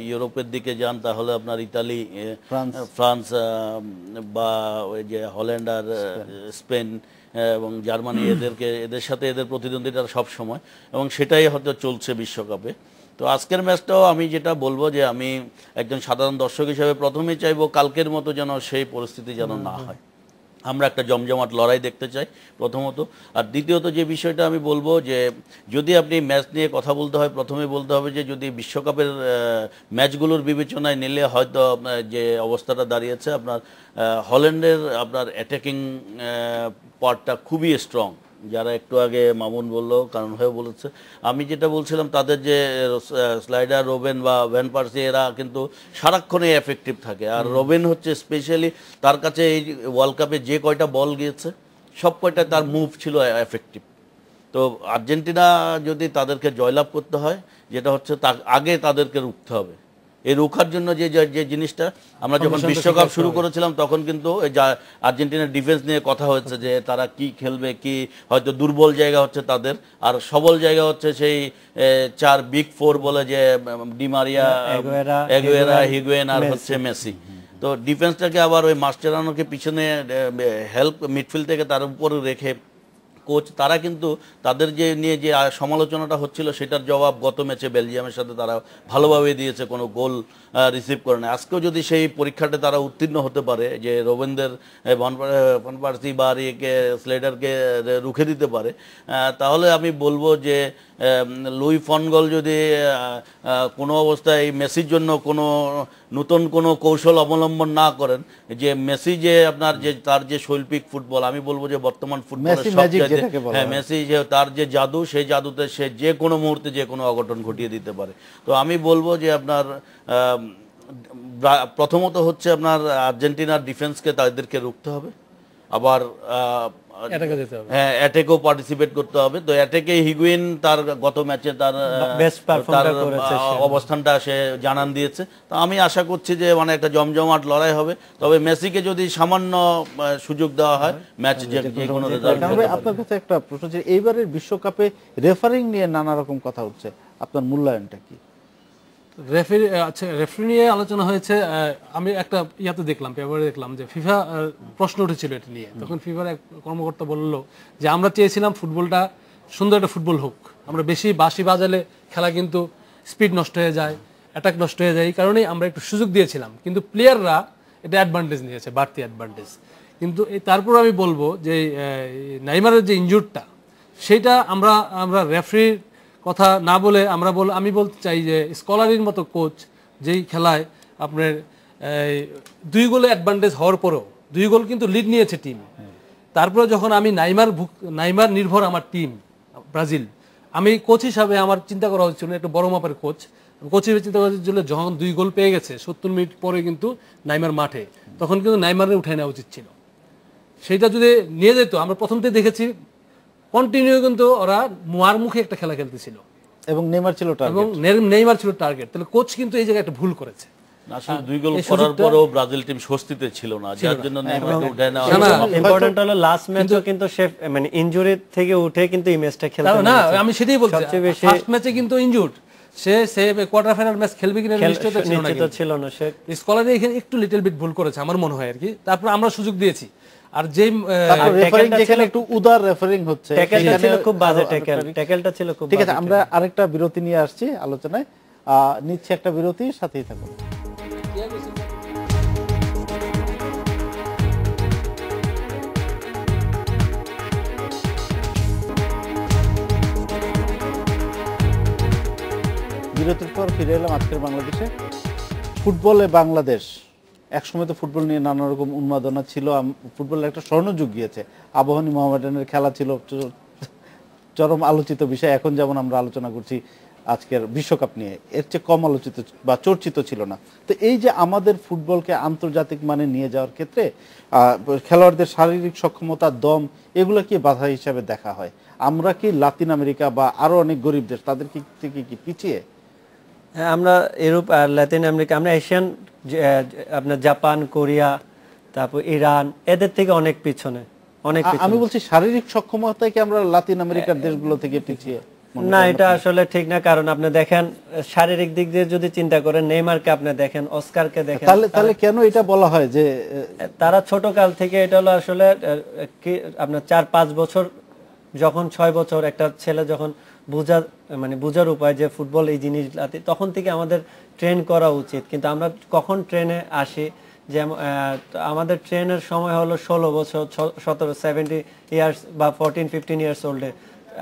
ইউরোপের দিকে যান তাহলে আপনার ইতালি, ফ্রান্স বা ওই যে হল্যান্ড আর স্পেন এবং জার্মানি, এদের সাথে এদের প্রতিদ্বন্দ্বিতা সব সময়, এবং সেটাই হয়তো চলছে বিশ্বকাপে। তো আজকের ম্যাচটাও আমি যেটা বলবো যে আমি একজন সাধারণ দর্শক হিসেবে প্রথমেই চাইবো কালকের মতো যেন সেই পরিস্থিতি যেন না হয়। আমরা একটা জমজমাট লড়াই দেখতে চাই প্রথমত। আর দ্বিতীয়ত যে বিষয়টা আমি বলবো যে যদি আপনি ম্যাচ নিয়ে কথা বলতে হয়, প্রথমে বলতে হবে যে যদি বিশ্বকাপের ম্যাচগুলোর বিবেচনায় নিলে হয়তো যে অবস্থাটা দাঁড়িয়েছে, আপনার হল্যান্ডের আপনার অ্যাটাকিং পার্টটা খুবই স্ট্রং, যারা একটু আগে মামুন বললো, কারণ হয়ে বলেছে। আমি যেটা বলছিলাম তাদের যে স্লাইডার, রোবেন বা ভ্যান পার্সি, এরা কিন্তু সারাক্ষণে এফেক্টিভ থাকে। আর রোবেন হচ্ছে স্পেশালি, তার কাছে এই ওয়ার্ল্ড কাপে যে কয়টা বল গিয়েছে সব কয়টা তার মুভ ছিল এফেক্টিভ। তো আর্জেন্টিনা যদি তাদেরকে জয়লাভ করতে হয়, যেটা হচ্ছে আগে তাদেরকে রুখতে হবে। এই রোখার জন্য যে জিনিসটা আমরা যখন বিশ্বকাপ শুরু করেছিলাম তখন কিন্তু আর্জেন্টিনার ডিফেন্স নিয়ে কথা হয়েছে যে তারা কি খেলবে, কি হয়তো দুর্বল জায়গা হচ্ছে তাদের, আর সবল জায়গা হচ্ছে সেই 4 বিগ 4 বলে যে ডি মারিয়া, এগুয়েরা, হিগুয়েন আর হচ্ছে মেসি। তো ডিফেন্সটাকে আবার ওই মাস্টেরানোকে পিছনে হেল্প মিডফিল্ড থেকে তার উপরে রেখে কোচ, তারা কিন্তু তাদের যে নিয়ে যে সমালোচনাটা হচ্ছিল সেটার জবাব গত ম্যাচে বেলজিয়ামের সাথে তারা ভালোভাবে দিয়েছে, কোনো গোল রিসিভ করে না। আজকেও যদি সেই পরীক্ষাটা তারা উত্তীর্ণ হতে পারে, যে রবীন্দ্রের ভ্যান পার্সি বা ইয়েকে স্লেডারকে রুখে দিতে পারে, তাহলে আমি বলবো যে লুই ফনগল যদি কোনো অবস্থায় মেসির জন্য কোনো নতুন কোনো কৌশল অবলম্বন না করেন, যে মেসি যে আপনার যে তার যে শৈল্পিক ফুটবল, আমি বলবো যে বর্তমান ফুটবলের মেসি যে তার যে জাদু, সেই জাদুতে সে যে কোনো মুহূর্তে যে কোনো অঘটন ঘটিয়ে দিতে পারে। তো আমি বলবো যে আপনার প্রথমত হচ্ছে আপনার আর্জেন্টিনার ডিফেন্সকে তাদেরকে রুখতে হবে, আবার হ্যাঁ অ্যাটাকেও পার্টিসিপেট করতে হবে। তো অ্যাটাকে হিগুয়েন তার গত ম্যাচে তার অবস্থানটা সে জানান দিয়েছে। তো আমি আশা করছি যে মানে একটা জমজমাট লড়াই হবে, তবে মেসিকে যদি সামান্য সুযোগ দেওয়া হয় ম্যাচ যে কোনো রেজাল্ট হবে। আপনার কাছে একটা প্রশ্ন, যে এইবারের বিশ্বকাপে রেফারিং নিয়ে নানা রকম কথা হচ্ছে, আপনার মূল্যায়নটা কি? রেফারি নিয়ে আলোচনা হয়েছে। আমি একটা ইয়াতে দেখলাম, পেপারে দেখলাম যে ফিফা প্রশ্ন উঠেছিল এটা নিয়ে। তখন ফিফার এক কর্মকর্তা বললো যে আমরা চেয়েছিলাম ফুটবলটা সুন্দর একটা ফুটবল হোক, আমরা বেশি বাঁশি বাজালে খেলা কিন্তু স্পিড নষ্ট হয়ে যায়, অ্যাটাক নষ্ট হয়ে যায়, এই কারণেই আমরা একটু সুযোগ দিয়েছিলাম। কিন্তু প্লেয়াররা এটা অ্যাডভান্টেজ নিয়েছে, বাড়তি অ্যাডভান্টেজ। কিন্তু তারপর আমি বলবো যে নেইমারের যে ইনজুরটা, সেইটা আমরা রেফারির কথা না বলে আমি বলতে চাই যে স্কলারির মতো কোচ যেই খেলায় আপনার 2 গোলে অ্যাডভান্টেজ হওয়ার পরেও 2 গোল কিন্তু লিড নিয়েছে টিম, তারপরে যখন আমি নাইমার নির্ভর আমার টিম ব্রাজিল, আমি কোচ হিসাবে আমার চিন্তা করা হচ্ছিল একটু বড় মাপের কোচ হিসেবে চিন্তা করা হচ্ছিল, যখন 2 গোল পেয়ে গেছে 70 মিনিট পরে কিন্তু নাইমার মাঠে, তখন কিন্তু নাইমারে উঠে নেওয়া উচিত ছিল। সেইটা যদি নিয়ে যেত, আমরা প্রথমতে দেখেছি কন্টিনিউ কিন্তু ওরা মার মুখে একটা খেলা খেলতেছিল এবং নেইমার ছিল টার্গেট। তাহলে কোচ কিন্তু এই জায়গায় একটা ভুল করেছে। আসলে 2 গোল করার পরেও ব্রাজিল টিম স্বস্তিতে ছিল না, যার জন্য নেইমারকে উঠায় নেওয়া ইম্পর্টেন্ট হলো লাস্ট ম্যাচও কিন্তু সে মানে ইনজুরি থেকে উঠে কিন্তু এই ম্যাচটা খেলতে না, আমি সেটাই বলছি, ফার্স্ট ম্যাচে কিন্তু ইনজুরড, সে কোয়ার্টার ফাইনাল ম্যাচ খেলবে কিনা নিশ্চিত ছিল না। সে স্কলারে এখানে একটু লিটল বিট ভুল করেছে আমার মনে হয় আর কি। তারপর আমরা সুযোগ দিয়েছি, আর যে রেফারিং যেখানে একটু উদার রেফারিং হচ্ছে, ট্যাকেলটা ছিল খুব বাজে, ট্যাকেলটা ছিল খুব। ঠিক আছে, আমরা আরেকটা বিরতি নিয়ে আসছি আলোচনায়, নিচ্ছে একটা বিরতি, সাথেই থাকুন। বিরতির পর ফিরে এলাম আজকের বাংলাদেশে। ফুটবলে বাংলাদেশ একসময় তো ফুটবল নিয়ে নানা রকম উন্মাদনা ছিল, ফুটবলের একটা স্বর্ণযুগ গিয়েছে। আবাহনী মোহামেডানের খেলা ছিল চরম আলোচিত বিষয়। এখন যেমন আমরা আলোচনা করছি আজকের বিশ্বকাপ নিয়ে, এর চেয়ে কম আলোচিত বা চর্চিত ছিল না। তো এই যে আমাদের ফুটবলকে আন্তর্জাতিক মানে নিয়ে যাওয়ার ক্ষেত্রে খেলোয়াড়দের শারীরিক সক্ষমতা, দম, এগুলো কি বাধা হিসাবে দেখা হয়? আমরা কি লাতিন আমেরিকা বা আরো অনেক গরিব দেশ তাদের থেকে কি পিছিয়ে? হ্যাঁ, আমরা ইউরোপ আর লাতিন আমেরিকা, আমরা এশিয়ান, আপনার জাপান, কোরিয়া, তারপর ইরান, এদের থেকে অনেক পিছনে, অনেক আমি পিছনে। বলছি শারীরিক সক্ষমতায় কি আমরা লাতিন আমেরিকার দেশগুলো থেকে পিছিয়ে? না, এটা আসলে ঠিক না। কারণ আপনি দেখেন শারীরিক দিক দিয়ে যদি চিন্তা করেন, নেইমারকে আপনি দেখেন, অস্কারকে দেখেন, তাহলে কেন এটা বলা হয় যে তারা ছোট কাল থেকে, এটা হলো আসলে আপনার 4-5 বছর, যখন 6 বছর একটা ছেলে যখন বুঝার উপায় যে ফুটবল এই জিনিস, তখন থেকে আমাদের ট্রেন করা উচিত। কিন্তু আমরা কখন ট্রেনে আসি, যে আমাদের ট্রেনের সময় হলো 16 বছর, 17, 70 ইয়ার্স বা 14-15 ইয়ার্স ওল্ডে।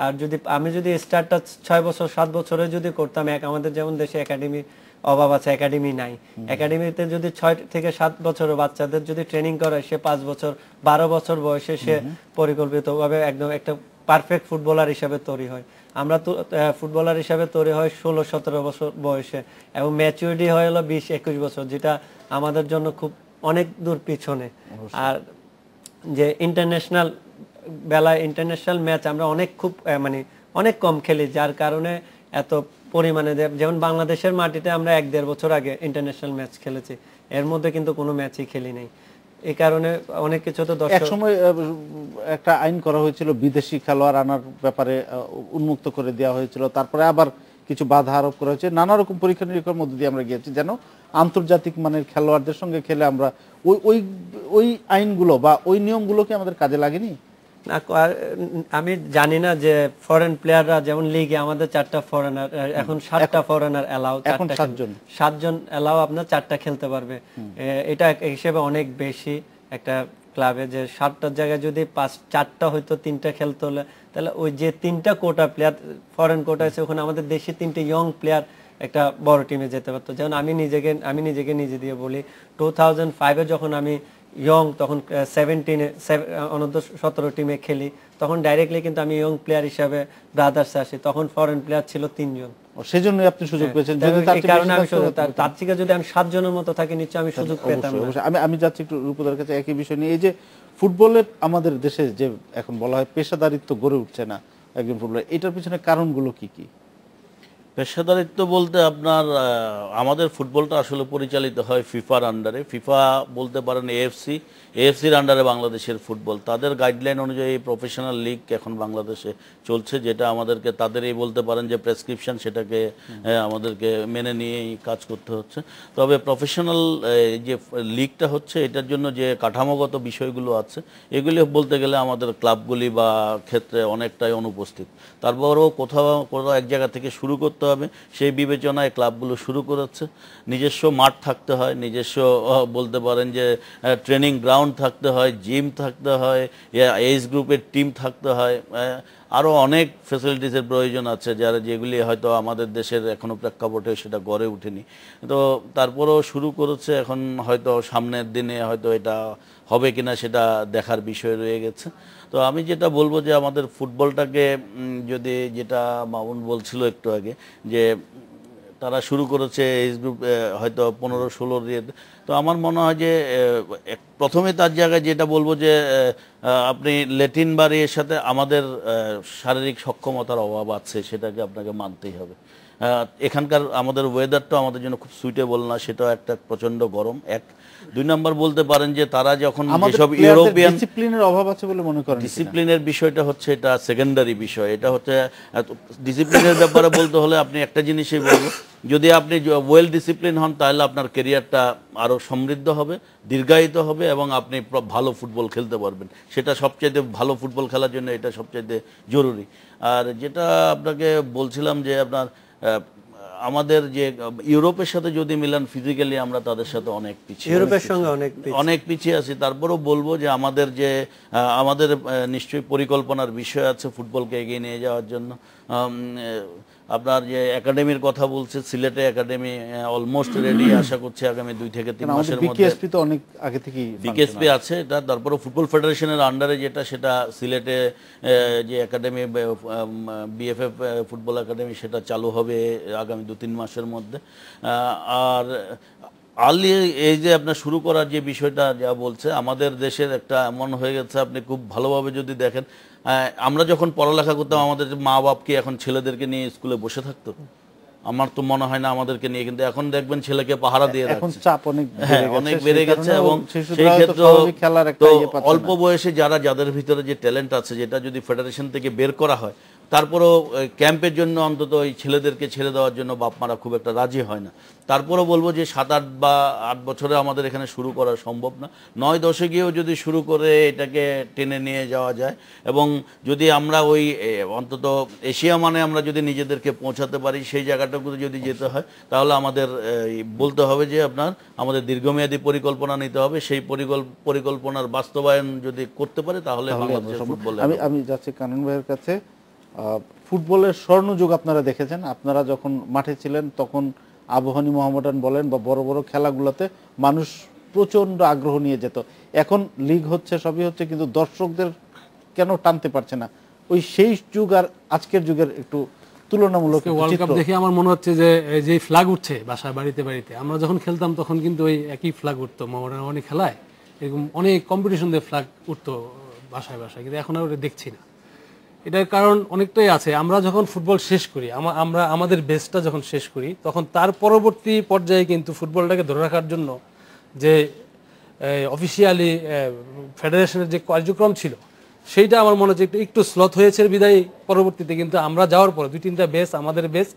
আর আমি যদি স্টার্টটা 6 বছর 7 বছরে যদি করতাম, আমাদের যেমন দেশে একাডেমি অভাব আছে, একাডেমি নাই, একাডেমিতে যদি 6 থেকে 7 বছরের বাচ্চাদের যদি ট্রেনিং করায়, সে 5 বছর 12 বছর বয়সে সে পরিকল্পিতভাবে একদম একটা পারফেক্ট ফুটবলার হিসাবে তৈরি হয়। আমরা তো ফুটবলার হিসাবে তৈরি হয় 16-17 বছর বয়সে, এবং ম্যাচুরিটি হয়ে হলো 20-21 বছর, যেটা আমাদের জন্য খুব অনেক দূর পিছনে। আর যে ইন্টারন্যাশনাল ম্যাচ আমরা অনেক কম খেলি, যার কারণে এত পরিমাণে, যেমন বাংলাদেশের মাটিতে আমরা 1-1.5 বছর আগে ইন্টারন্যাশনাল ম্যাচ খেলেছি, এর মধ্যে কিন্তু কোনো ম্যাচই খেলি নাই। এই কারণে অনেক কিছু তো এক সময় একটা আইন করা হয়েছিল, বিদেশি খেলোয়াড় আনার ব্যাপারে উন্মুক্ত করে দেওয়া হয়েছিল, তারপরে আবার কিছু বাধা আরোপ করা হয়েছে। নানা রকম পরীক্ষা নিরীক্ষার মধ্যে দিয়ে আমরা গিয়েছি যেন আন্তর্জাতিক মানের খেলোয়াড়দের সঙ্গে খেলে আমরা ওই আইনগুলো বা ওই নিয়মগুলোকে আমাদের কাজে লাগেনি। আমি জানি না যে ফরেন প্লেয়াররা, যেমন লিগে আমাদের 4টা ফরেনার, এখন 7টা ফরেনার এলাও, 7জন এলাও আপনার 4টা খেলতে পারবে। এটা হিসেবে অনেক বেশি একটা ক্লাবে, যে 7টার জায়গায় যদি 4টা হয়তো 3টা খেলতে হলে, তাহলে ওই যে 3টা কোটা প্লেয়ার ফরেন কোটা আছে, ওখানে আমাদের দেশে 3টে ইয়ং প্লেয়ার একটা বড় টিমে যেতে পারতো। যেমন আমি নিজেকে নিজে দিয়ে বলি, 2005-এ যখন আমি ইয়ং, তখন 17-এ অনূর্ধ্ব 17 টিমে খেলি, তখন ডাইরেক্টলি কিন্তু আমি ইয়ং প্লেয়ার হিসাবে ব্রাদার্সে আসি, তখন ফরেন প্লেয়ার ছিল 3 জন। সেজন্যই আপনি সুযোগ পেয়েছেন। এই কারণে আমি তার থেকে যদি আমি 7 জনের মতো থাকি, নিশ্চয়ই আমি সুযোগ পেতাম না। আমি যাচ্ছি একটু রূপদার কাছে একই বিষয় নিয়ে। এই যে ফুটবলের আমাদের দেশে যে এখন বলা হয় পেশাদারিত্ব গড়ে উঠছে না একজন ফুটবলার, এটার পিছনে কারণগুলো কি কি? পেশাদারিত্ব বলতে আপনার আমাদের ফুটবলটা আসলে পরিচালিত হয় ফিফার আন্ডারে। ফিফা বলতে পারেন এএফসির আন্ডারে বাংলাদেশের ফুটবল, তাদের গাইডলাইন অনুযায়ী প্রফেশনাল লিগ এখন বাংলাদেশে চলছে, যেটা আমাদেরকে তাদেরই বলতে পারেন যে প্রেসক্রিপশন, সেটাকে আমাদেরকে মেনে নিয়েই কাজ করতে হচ্ছে। তবে প্রফেশনাল যে লিগটা হচ্ছে, এটার জন্য যে কাঠামোগত বিষয়গুলো আছে, এগুলি বলতে গেলে আমাদের ক্লাবগুলি বা ক্ষেত্রে অনেকটাই অনুপস্থিত। তারপরেও কোথাও এক জায়গা থেকে শুরু করতে হবে, সেই বিবেচনায় ক্লাবগুলো শুরু করেছে। নিজস্ব মাঠ থাকতে হয়, নিজস্ব বলতে পারেন যে ট্রেনিং গ্রাউন্ড থাকতে হয়, জিম থাকতে হয়, এজ গ্রুপের টিম থাকতে হয়, আরও অনেক ফ্যাসিলিটিসের প্রয়োজন আছে, যেগুলি হয়তো আমাদের দেশের এখনও প্রেক্ষাপটে সেটা গড়ে ওঠেনি। তো তারপরেও শুরু করেছে, এখন হয়তো সামনের দিনে হয়তো এটা হবে কিনা সেটা দেখার বিষয় রয়ে গেছে। তো আমি যেটা বলবো যে আমাদের ফুটবলটাকে যদি, যেটা মামুন বলছিল একটু আগে, যে তারা শুরু করেছে এজ গ্রুপ হয়তো 15-16 দিয়ে, তো আমার মনে হয় যে প্রথমে তার জায়গায় যেটা বলবো যে আপনি ল্যাটিন বাড়ির সাথে আমাদের শারীরিক সক্ষমতার অভাব আছে, সেটাকে আপনাকে মানতেই হবে। এখানকার আমাদের ওয়েদারটা আমাদের জন্য খুব সুইটেবল না, সেটাও একটা প্রচন্ড গরম। 2 নম্বর বলতে পারেন যে তারা যখন যেসব ইউরোপিয়ান ডিসিপ্লিনের অভাব আছে বলে মনে করেন? ডিসিপ্লিনের বিষয়টা হচ্ছে এটা সেকেন্ডারি বিষয়। এটা হচ্ছে ডিসিপ্লিনের ব্যাপারে বলতে হলে আপনি একটা জিনিসই বলবো, যদি আপনি ওয়েল ডিসিপ্লিন হন, তাহলে আপনার ক্যারিয়ারটা আরও সমৃদ্ধ হবে, দীর্ঘায়িত হবে, এবং আপনি ভালো ফুটবল খেলতে পারবেন। সেটা সবচাইতে ভালো ফুটবল খেলার জন্য এটা সবচাইতে জরুরি। আর যেটা আপনাকে বলছিলাম যে আপনার আমাদের যে ইউরোপের সাথে যদি মিলান, ফিজিক্যালি আমরা তাদের সাথে অনেক পিছিয়ে, ইউরোপের সঙ্গে অনেক পিছিয়ে আছি। তারপরেও বলবো যে আমাদের নিশ্চয়ই পরিকল্পনার বিষয় আছে ফুটবলকে এগিয়ে নিয়ে যাওয়ার জন্য। আপনার যে একাডেমির কথা বলছে, সিলেটে একাডেমি অলমোস্ট রেডি, আশা করছি আগামী 2 থেকে 3 মাসের মধ্যে। বিকেএসপি তো অনেক আগে থেকেই বিকেএসপি আছে এটা, তারপরে ফুটবল ফেডারেশনের আন্ডারে যেটা, সেটা সিলেটে যে একাডেমি বিএফএফ ফুটবল একাডেমি, সেটা চালু হবে আগামী 2-3 মাসের মধ্যে। আর আর্লি এই যে আপনার শুরু করার যে বিষয়টা যা বলছে, আমাদের দেশের একটা এমন হয়ে গেছে, আপনি খুব ভালোভাবে যদি দেখেন, আমরা যখন পড়ালেখা করতাম আমাদের মা বাপ কি এখন ছেলেদেরকে নিয়ে স্কুলে বসে থাকতো? আমার তো মনে হয় না আমাদেরকে নিয়ে, কিন্তু এখন দেখবেন ছেলেকে পাহারা দিয়ে এখন রাখছে। চাপ অনেক অনেক বেড়ে গেছে, এবং সেই ক্ষেত্রে অল্প বয়সে যাদের ভিতরে যে ট্যালেন্ট আছে, যেটা যদি ফেডারেশন থেকে বের করা হয়, তারপরেও ক্যাম্পের জন্য অন্তত ওই ছেলেদেরকে ছেড়ে দেওয়ার জন্য বাপ মারা খুব একটা রাজি হয় না। তারপরেও বলবো যে 7-8 বা 8 বছরে আমাদের এখানে শুরু করা সম্ভব না, 9-10 গিয়েও যদি শুরু করে এটাকে টেনে নিয়ে যাওয়া যায়, এবং যদি আমরা ওই অন্তত এশিয়া মানে আমরা যদি নিজেদেরকে পৌঁছাতে পারি, সেই জায়গাটাকে যদি যেতে হয়, তাহলে আমাদের বলতে হবে যে আমাদের দীর্ঘমেয়াদী পরিকল্পনা নিতে হবে। সেই পরিকল্পনার বাস্তবায়ন যদি করতে পারে, তাহলে বাংলাদেশের ফুটবল। আমি যাচ্ছি কানন ভাইয়ের কাছে। ফুটবলের স্বর্ণযুগ আপনারা দেখেছেন, আপনারা যখন মাঠে ছিলেন তখন আবাহনী, মোহামেডান বলেন বা বড় বড় খেলাগুলোতে মানুষ প্রচন্ড আগ্রহ নিয়ে যেত। এখন লিগ হচ্ছে, সবই হচ্ছে, কিন্তু দর্শকদের কেন টানতে পারছে না? ওই সেই যুগ আর আজকের যুগের একটু তুলনামূলক ওয়ার্ল্ড কাপ দেখে আমার মনে হচ্ছে যে ফ্ল্যাগ উঠছে বাসায় বাড়িতে বাড়িতে। আমরা যখন খেলতাম তখন কিন্তু ওই একই ফ্ল্যাগ উঠতো, মোহামেডান অনেক খেলায় এরকম অনেক কম্পিটিশন দিয়ে ফ্ল্যাগ উঠতো বাসায় বাসায়, কিন্তু এখন আর ওটা দেখছি না। এটার কারণ অনেকটাই আছে। আমরা যখন ফুটবল শেষ করি, আমরা আমাদের বেসটা যখন শেষ করি, তখন তার পরবর্তী পর্যায়ে কিন্তু ফুটবলটাকে ধরে রাখার জন্য যে অফিসিয়ালি ফেডারেশনের যে কার্যক্রম ছিল, সেইটা আমার মনে হচ্ছে একটু স্লথ হয়েছে বিদায়। পরবর্তীতে কিন্তু আমরা যাওয়ার পরে 2-3টা বেস, আমাদের বেস,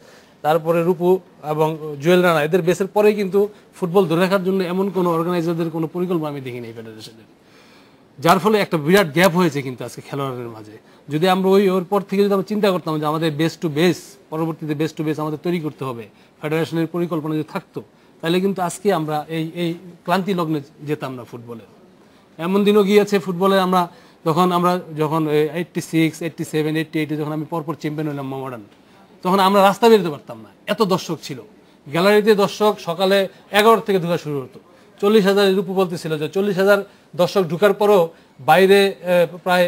তারপরে রূপু এবং জুয়েল রানা, এদের বেসের পরেই কিন্তু ফুটবল ধরে রাখার জন্য এমন কোনো অর্গানাইজারদের কোনো পরিকল্পনা আমি দেখিনি ফেডারেশনের, যার ফলে একটা বিরাট গ্যাপ হয়েছে কিন্তু আজকে খেলোয়াড়ের মাঝে। যদি আমরা ওর পর থেকে যদি আমরা চিন্তা করতাম যে আমাদের বেস টু বেস, পরবর্তীতে বেস টু বেস আমাদের তৈরি করতে হবে, ফেডারেশনের পরিকল্পনা যদি থাকতো, তাহলে কিন্তু আজকে আমরা এই ক্লান্তি লগ্নে যেতাম না ফুটবলের। এমন দিনও গিয়েছে ফুটবলে আমরা যখন 86, 87, 88 যখন আমি পরপর চ্যাম্পিয়ন হলাম মোহামেডান, তখন আমরা রাস্তা বেরোতে পারতাম না, এত দর্শক ছিল। গ্যালারিতে দর্শক সকালে 11 থেকে ঢোকা শুরু হতো। 40,000 রূপু বলতেছিল যে 40,000 দর্শক ঢুকার পরও বাইরে প্রায়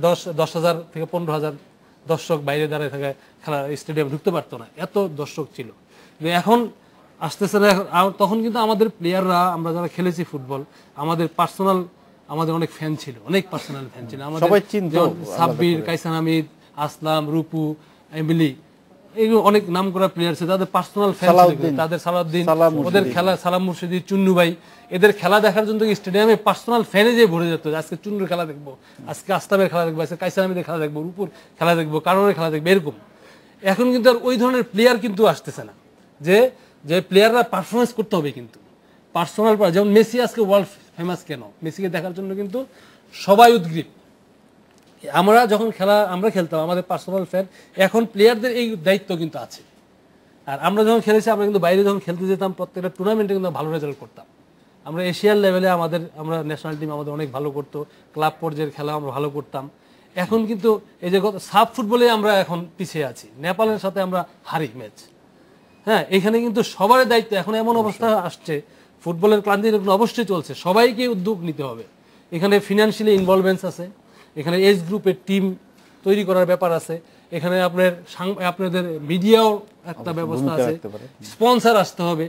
10,000 থেকে 15,000 দর্শক বাইরে দাঁড়িয়ে থাকা খেলা স্টেডিয়াম ঢুকতে পারতো না, এত দর্শক ছিল। এখন আসতেছে না। তখন কিন্তু আমাদের প্লেয়াররা, আমরা যারা খেলেছি ফুটবল, আমাদের অনেক ফ্যান ছিল, অনেক পার্সোনাল ফ্যান ছিল আমাদের। সাব্বির, কাইসান হামিদ, আসলাম, রূপু, এমিলি, এগুলো অনেক নাম করা প্লেয়ার ছিল, তাদের পার্সোনাল ফ্যান ছিল। তাদের সালাউদ্দিন, ওদের খেলা, সালাম মুর্শিদি, চুন্নু ভাই, এদের খেলা দেখার জন্য স্টেডিয়ামে পার্সোনাল ফ্যানে যে ভরে যেত। আজকে চুন্নুর খেলা দেখবো, আজকে আস্তাবের খেলা দেখবো, আজকে কাইসান হামিদের খেলা দেখবো, রূপুর খেলা দেখবো, কারণের খেলা দেখবো, এরকম। এখন কিন্তু আর ওই ধরনের প্লেয়ার কিন্তু আসতেছে না, যে প্লেয়াররা পারফরমেন্স করতে হবে। কিন্তু পার্সোনাল, যেমন মেসি আজকে ওয়ার্ল্ড ফেমাস কেন? মেসিকে দেখার জন্য কিন্তু সবাই উদ্গ্রীব। আমরা যখন আমরা খেলতাম, আমাদের পার্সোনাল ফ্যান। এখন প্লেয়ারদের এই দায়িত্ব কিন্তু আছে। আর আমরা যখন খেলেছি, আমরা কিন্তু বাইরে যখন খেলতে যেতাম, প্রত্যেকটা টুর্নামেন্টে কিন্তু ভালো রেজাল্ট করতাম। আমরা এশিয়ান লেভেলে আমরা ন্যাশনাল টিম আমাদের অনেক ভালো করতো, ক্লাব পর্যায়ের খেলা আমরা ভালো করতাম। এখন কিন্তু এই যে সাব ফুটবলে আমরা এখন পিছিয়ে আছি, নেপালের সাথে আমরা হারি ম্যাচ। হ্যাঁ, এখানে কিন্তু সবার দায়িত্ব। এখন এমন অবস্থা আসছে, ফুটবলের ক্লান্তি অবশ্যই চলছে, সবাইকে উদ্যোগ নিতে হবে। এখানে ফিনান্সিয়ালি ইনভলভমেন্টস আছে, এখানে এজ গ্রুপের টিম তৈরি করার ব্যাপার আছে, এখানে আপনাদের মিডিয়াও একটা ব্যবস্থা আছে, স্পন্সর আসতে হবে,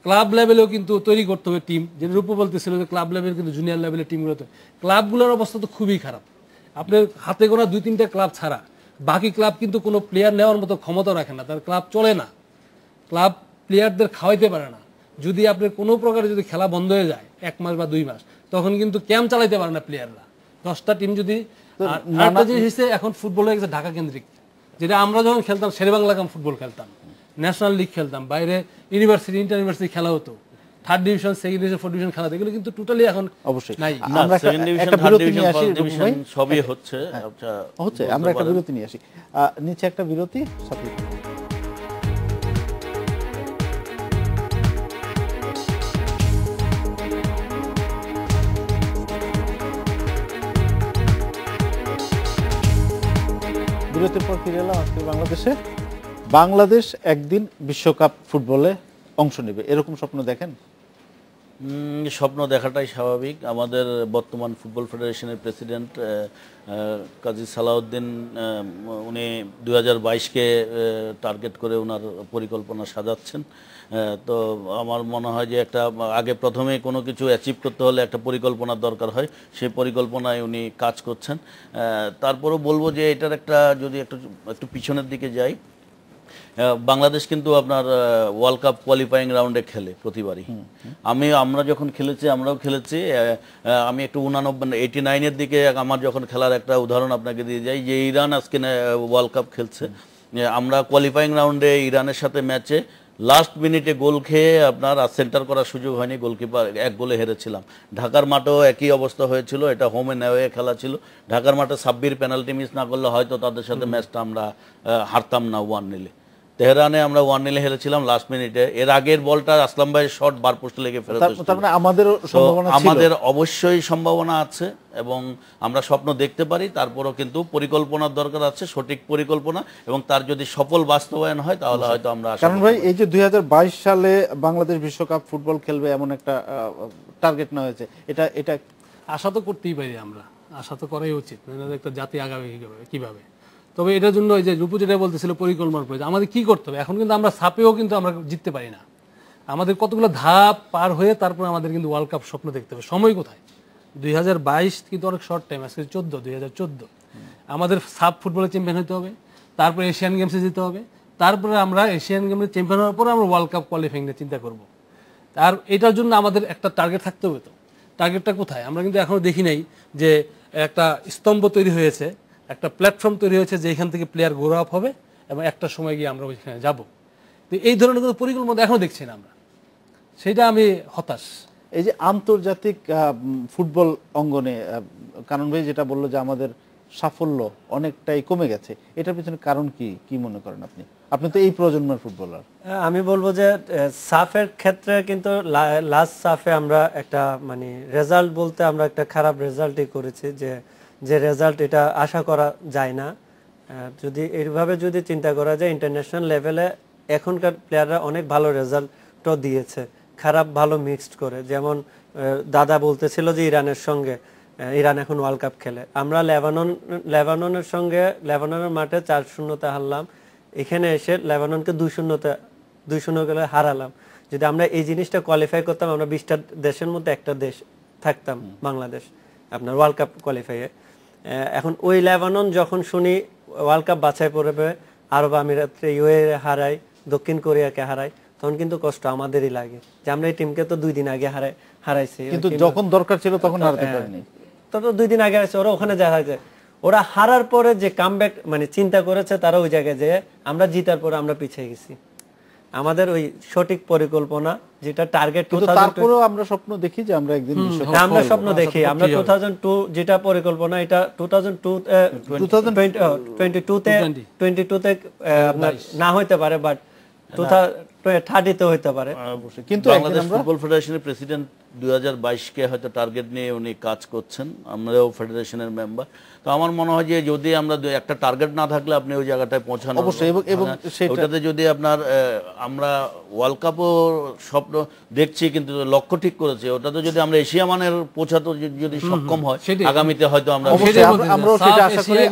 ক্লাব লেভেলেও কিন্তু তৈরি করতে হবে টিম। যে রূপু বলতেছিল যে ক্লাব লেভেল কিন্তু জুনিয়র লেভেলের টিমগুলোতে, ক্লাবগুলোর অবস্থা তো খুবই খারাপ। আপনার হাতে গোনা 2-3টা ক্লাব ছাড়া বাকি ক্লাব কিন্তু কোনো প্লেয়ার নেওয়ার মতো ক্ষমতা রাখে না, তার ক্লাব চলে না, ক্লাব প্লেয়ারদের খাওয়াইতে পারে না। যদি আপনার কোনো প্রকারে যদি খেলা বন্ধ হয়ে যায় 1 মাস বা 2 মাস, তখন কিন্তু ক্যাম্প চালাইতে পারে না প্লেয়াররা। 10টা টিম যদি, আরেকটা জিনিস হচ্ছে এখন ফুটবল হয়ে গেছে ঢাকা কেন্দ্রিক। যেটা আমরা যখন খেলতাম শেরেবাংলা কাম ফুটবল খেলতাম, ন্যাশনাল লিগ খেলতাম, বাইরে ইউনিভার্সিটি, ইন্টার ইউনিভার্সিটি খেলা হতো, 3rd division, 2nd division, 4th division খেলা, এগুলো কিন্তু টোটালি এখন অবশ্যই নাই। আমরা একটা বিরতি নিয়ে আসি, সবই হচ্ছে। আমরা একটা বিরতি নিয়ে আসি, নিচে একটা বিরতি, সাথে বিরতির পর ফিরে এলাম আজকে বাংলাদেশে। বাংলাদেশ একদিন বিশ্বকাপ ফুটবলে অংশ নেবে, এরকম স্বপ্ন দেখেন? স্বপ্ন দেখাটাই স্বাভাবিক। আমাদের বর্তমান ফুটবল ফেডারেশনের প্রেসিডেন্ট কাজী সালাউদ্দিন উনি 2022-কে টার্গেট করে ওনার পরিকল্পনা সাজাচ্ছেন। তো আমার মনে হয় যে একটা আগে প্রথমে কোনো কিছু অ্যাচিভ করতে হলে একটা পরিকল্পনার দরকার হয়, সেই পরিকল্পনায় উনি কাজ করছেন। তারপরও বলবো যে এটার একটা যদি একটু পিছনের দিকে যাই, বাংলাদেশ কিন্তু আপনার ওয়ার্ল্ড কাপ কোয়ালিফাইং রাউন্ডে খেলে প্রতিবারই। আমরা যখন খেলেছি আমরাও খেলেছি। আমি একটু 89-এর দিকে আমার যখন খেলার একটা উদাহরণ আপনাকে দিয়ে যাই, যে ইরান আজকে ওয়ার্ল্ড কাপ খেলছে, আমরা কোয়ালিফাইং রাউন্ডে ইরানের সাথে ম্যাচে লাস্ট মিনিটে গোল খেয়ে আপনার সেন্টার করার সুযোগ হয়নি, গোলকিপার 1 গোলে হেরেছিলাম। ঢাকার মাঠেও একই অবস্থা হয়েছিল, এটা হোম এন্ড অ্যাওয়ে খেলা ছিল। ঢাকার মাঠে সাব্বির পেনাল্টি মিস না করলে হয়তো তাদের সাথে ম্যাচটা আমরা হারতাম না 1-0। তেহরানে আমরা 1-0 হেরেছিলাম লাস্ট মিনিটে। এর আগের বলটা আসলাম ভাইয়ের শট বার পোস্টে লেগে ফেরত এসেছিল। তার মানে আমাদের অবশ্যই সম্ভাবনা আছে এবং আমরা স্বপ্ন দেখতে পারি। তারপরও কিন্তু পরিকল্পনার দরকার আছে, সঠিক পরিকল্পনা, এবং তার যদি সফল বাস্তবায়ন হয় তাহলে হয়তো আমরা কারণ ভাই এই যে 2022 সালে বাংলাদেশ বিশ্বকাপ ফুটবল খেলবে এমন একটা টার্গেট নেওয়া হয়েছে, এটা আশা তো করতেই পারি, আমরা আশা তো করাই উচিত। একটা জাতি আগাবে কিভাবে। তবে এটার জন্য ওই যে রূপু যেটা বলতেছিল পরিকল্পনার প্রয়োজন, আমাদের কি করতে হবে। এখন কিন্তু আমরা সাপেও কিন্তু আমরা জিততে পারি না, আমাদের কতগুলো ধাপ পার হয়ে তারপর আমাদের কিন্তু ওয়ার্ল্ড কাপ স্বপ্ন দেখতে হবে। সময় কোথায়? 2022 কিন্তু অনেক শর্ট টাইম, আজকে 2014। আমাদের সাব ফুটবলের চ্যাম্পিয়ন হতে হবে, তারপরে এশিয়ান গেমসে যেতে হবে, তারপরে আমরা এশিয়ান গেমসে চ্যাম্পিয়ন হওয়ার পরে আমরা ওয়ার্ল্ড কাপ কোয়ালিফাইং নিয়ে চিন্তা করব। আর এটার জন্য আমাদের একটা টার্গেট থাকতে হবে। তো টার্গেটটা কোথায়? আমরা কিন্তু এখনো দেখি নাই যে একটা স্তম্ভ তৈরি হয়েছে, একটা প্ল্যাটফর্ম তৈরি হয়েছে যে এখান থেকে প্লেয়ার গ্রো আপ হবে এবং একটা সময় গিয়ে আমরা ওইখানে যাব। তো এই ধরনের কোনো পরিকল্পনা এখনো দেখছি না আমরা, সেটা আমি হতাশ। এই যে আন্তর্জাতিক ফুটবল অঙ্গনে কারণ ভাই যেটা বললো যে আমাদের সাফল্য অনেকটাই কমে গেছে, এটার পিছনে কারণ কি মনে করেন আপনি? আপনি তো এই প্রজন্মের ফুটবলার। আমি বলবো যে সাফের ক্ষেত্রে কিন্তু লাস্ট সাফে আমরা একটা মানে রেজাল্ট বলতে আমরা একটা খারাপ রেজাল্টই করেছি, যে রেজাল্ট এটা আশা করা যায় না। যদি এইভাবে যদি চিন্তা করা যায়, ইন্টারন্যাশনাল লেভেলে এখনকার প্লেয়াররা অনেক ভালো রেজাল্টও দিয়েছে, খারাপ ভালো মিক্সড করে। যেমন দাদা বলতেছিল যে ইরানের সঙ্গে, ইরান এখন ওয়ার্ল্ড কাপ খেলে, আমরা লেবাননের সঙ্গে লেবাননের মাঠে 4-0-তে হারলাম, এখানে এসে লেবাননকে 2-0 করে হারালাম। যদি আমরা এই জিনিসটা কোয়ালিফাই করতাম, আমরা 20টা দেশের মধ্যে একটা দেশ থাকতাম বাংলাদেশ আপনার ওয়ার্ল্ড কাপ কোয়ালিফাইয়ে। এখন ওই লেবানন যখন শুনি ওয়ার্ল্ড কাপ বাছাই পড়বে, আরব আমিরাতে ইউএ হারাই, দক্ষিণ কোরিয়াকে হারাই, তখন কিন্তু কষ্ট আমাদেরই লাগে যে আমরা এই টিমকে তো 2 দিন আগে হারাইছি, কিন্তু যখন দরকার ছিল তখন হারাতে পারিনি। তো 2 দিন আগে হারাইছে, ওরা ওখানে যা হারাইছে, ওরা হারার পরে যে কামব্যাক মানে চিন্তা করেছে, তারা ওই জায়গায় যে আমরা জিতার পরে আমরা পিছিয়ে গেছি। আমাদের ওই সঠিক পরিকল্পনা যেটা টার্গেট, তারপরেও আমরা স্বপ্ন দেখি যে আমরা একদিন বিশ্বকাপ, আমরা স্বপ্ন দেখি। আমরা 2002 যেটা পরিকল্পনা, এটা 2022-তে আপনার না হইতে পারে, বাট 2030-তে হইতে পারে। কিন্তু বাংলাদেশ ফুটবল ফেডারেশনের প্রেসিডেন্ট 2022-কে হয়তো টার্গেট নিয়ে উনি কাজ করছেন, আমরাও ফেডারেশনের মেম্বার। তো আমার মনে হয় যে যদি আমরা একটা টার্গেট না থাকলে আপনি ওই জায়গাটায় পৌঁছানো অবশ্যই, এবং ওটাতে যদি আপনার আমরা ওয়ার্ল্ড কাপও স্বপ্ন দেখছি কিন্তু লক্ষ্য ঠিক করেছে, ওটাতে যদি আমরা এশিয়া মানের পৌঁছাতে যদি সক্ষম হয়, আগামীতে হয়তো আমরাও সেটা আশা করি।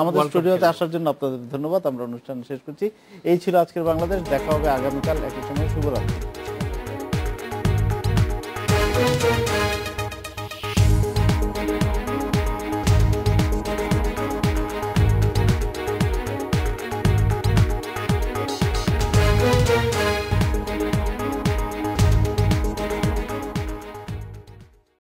আমাদের স্টুডিওতে আসার জন্য আপনাদের ধন্যবাদ। আমরা অনুষ্ঠান শেষ করছি। এই ছিল আজকের বাংলাদেশ। দেখা হবে আগামীকাল একই সময়। শুভরাত্রি।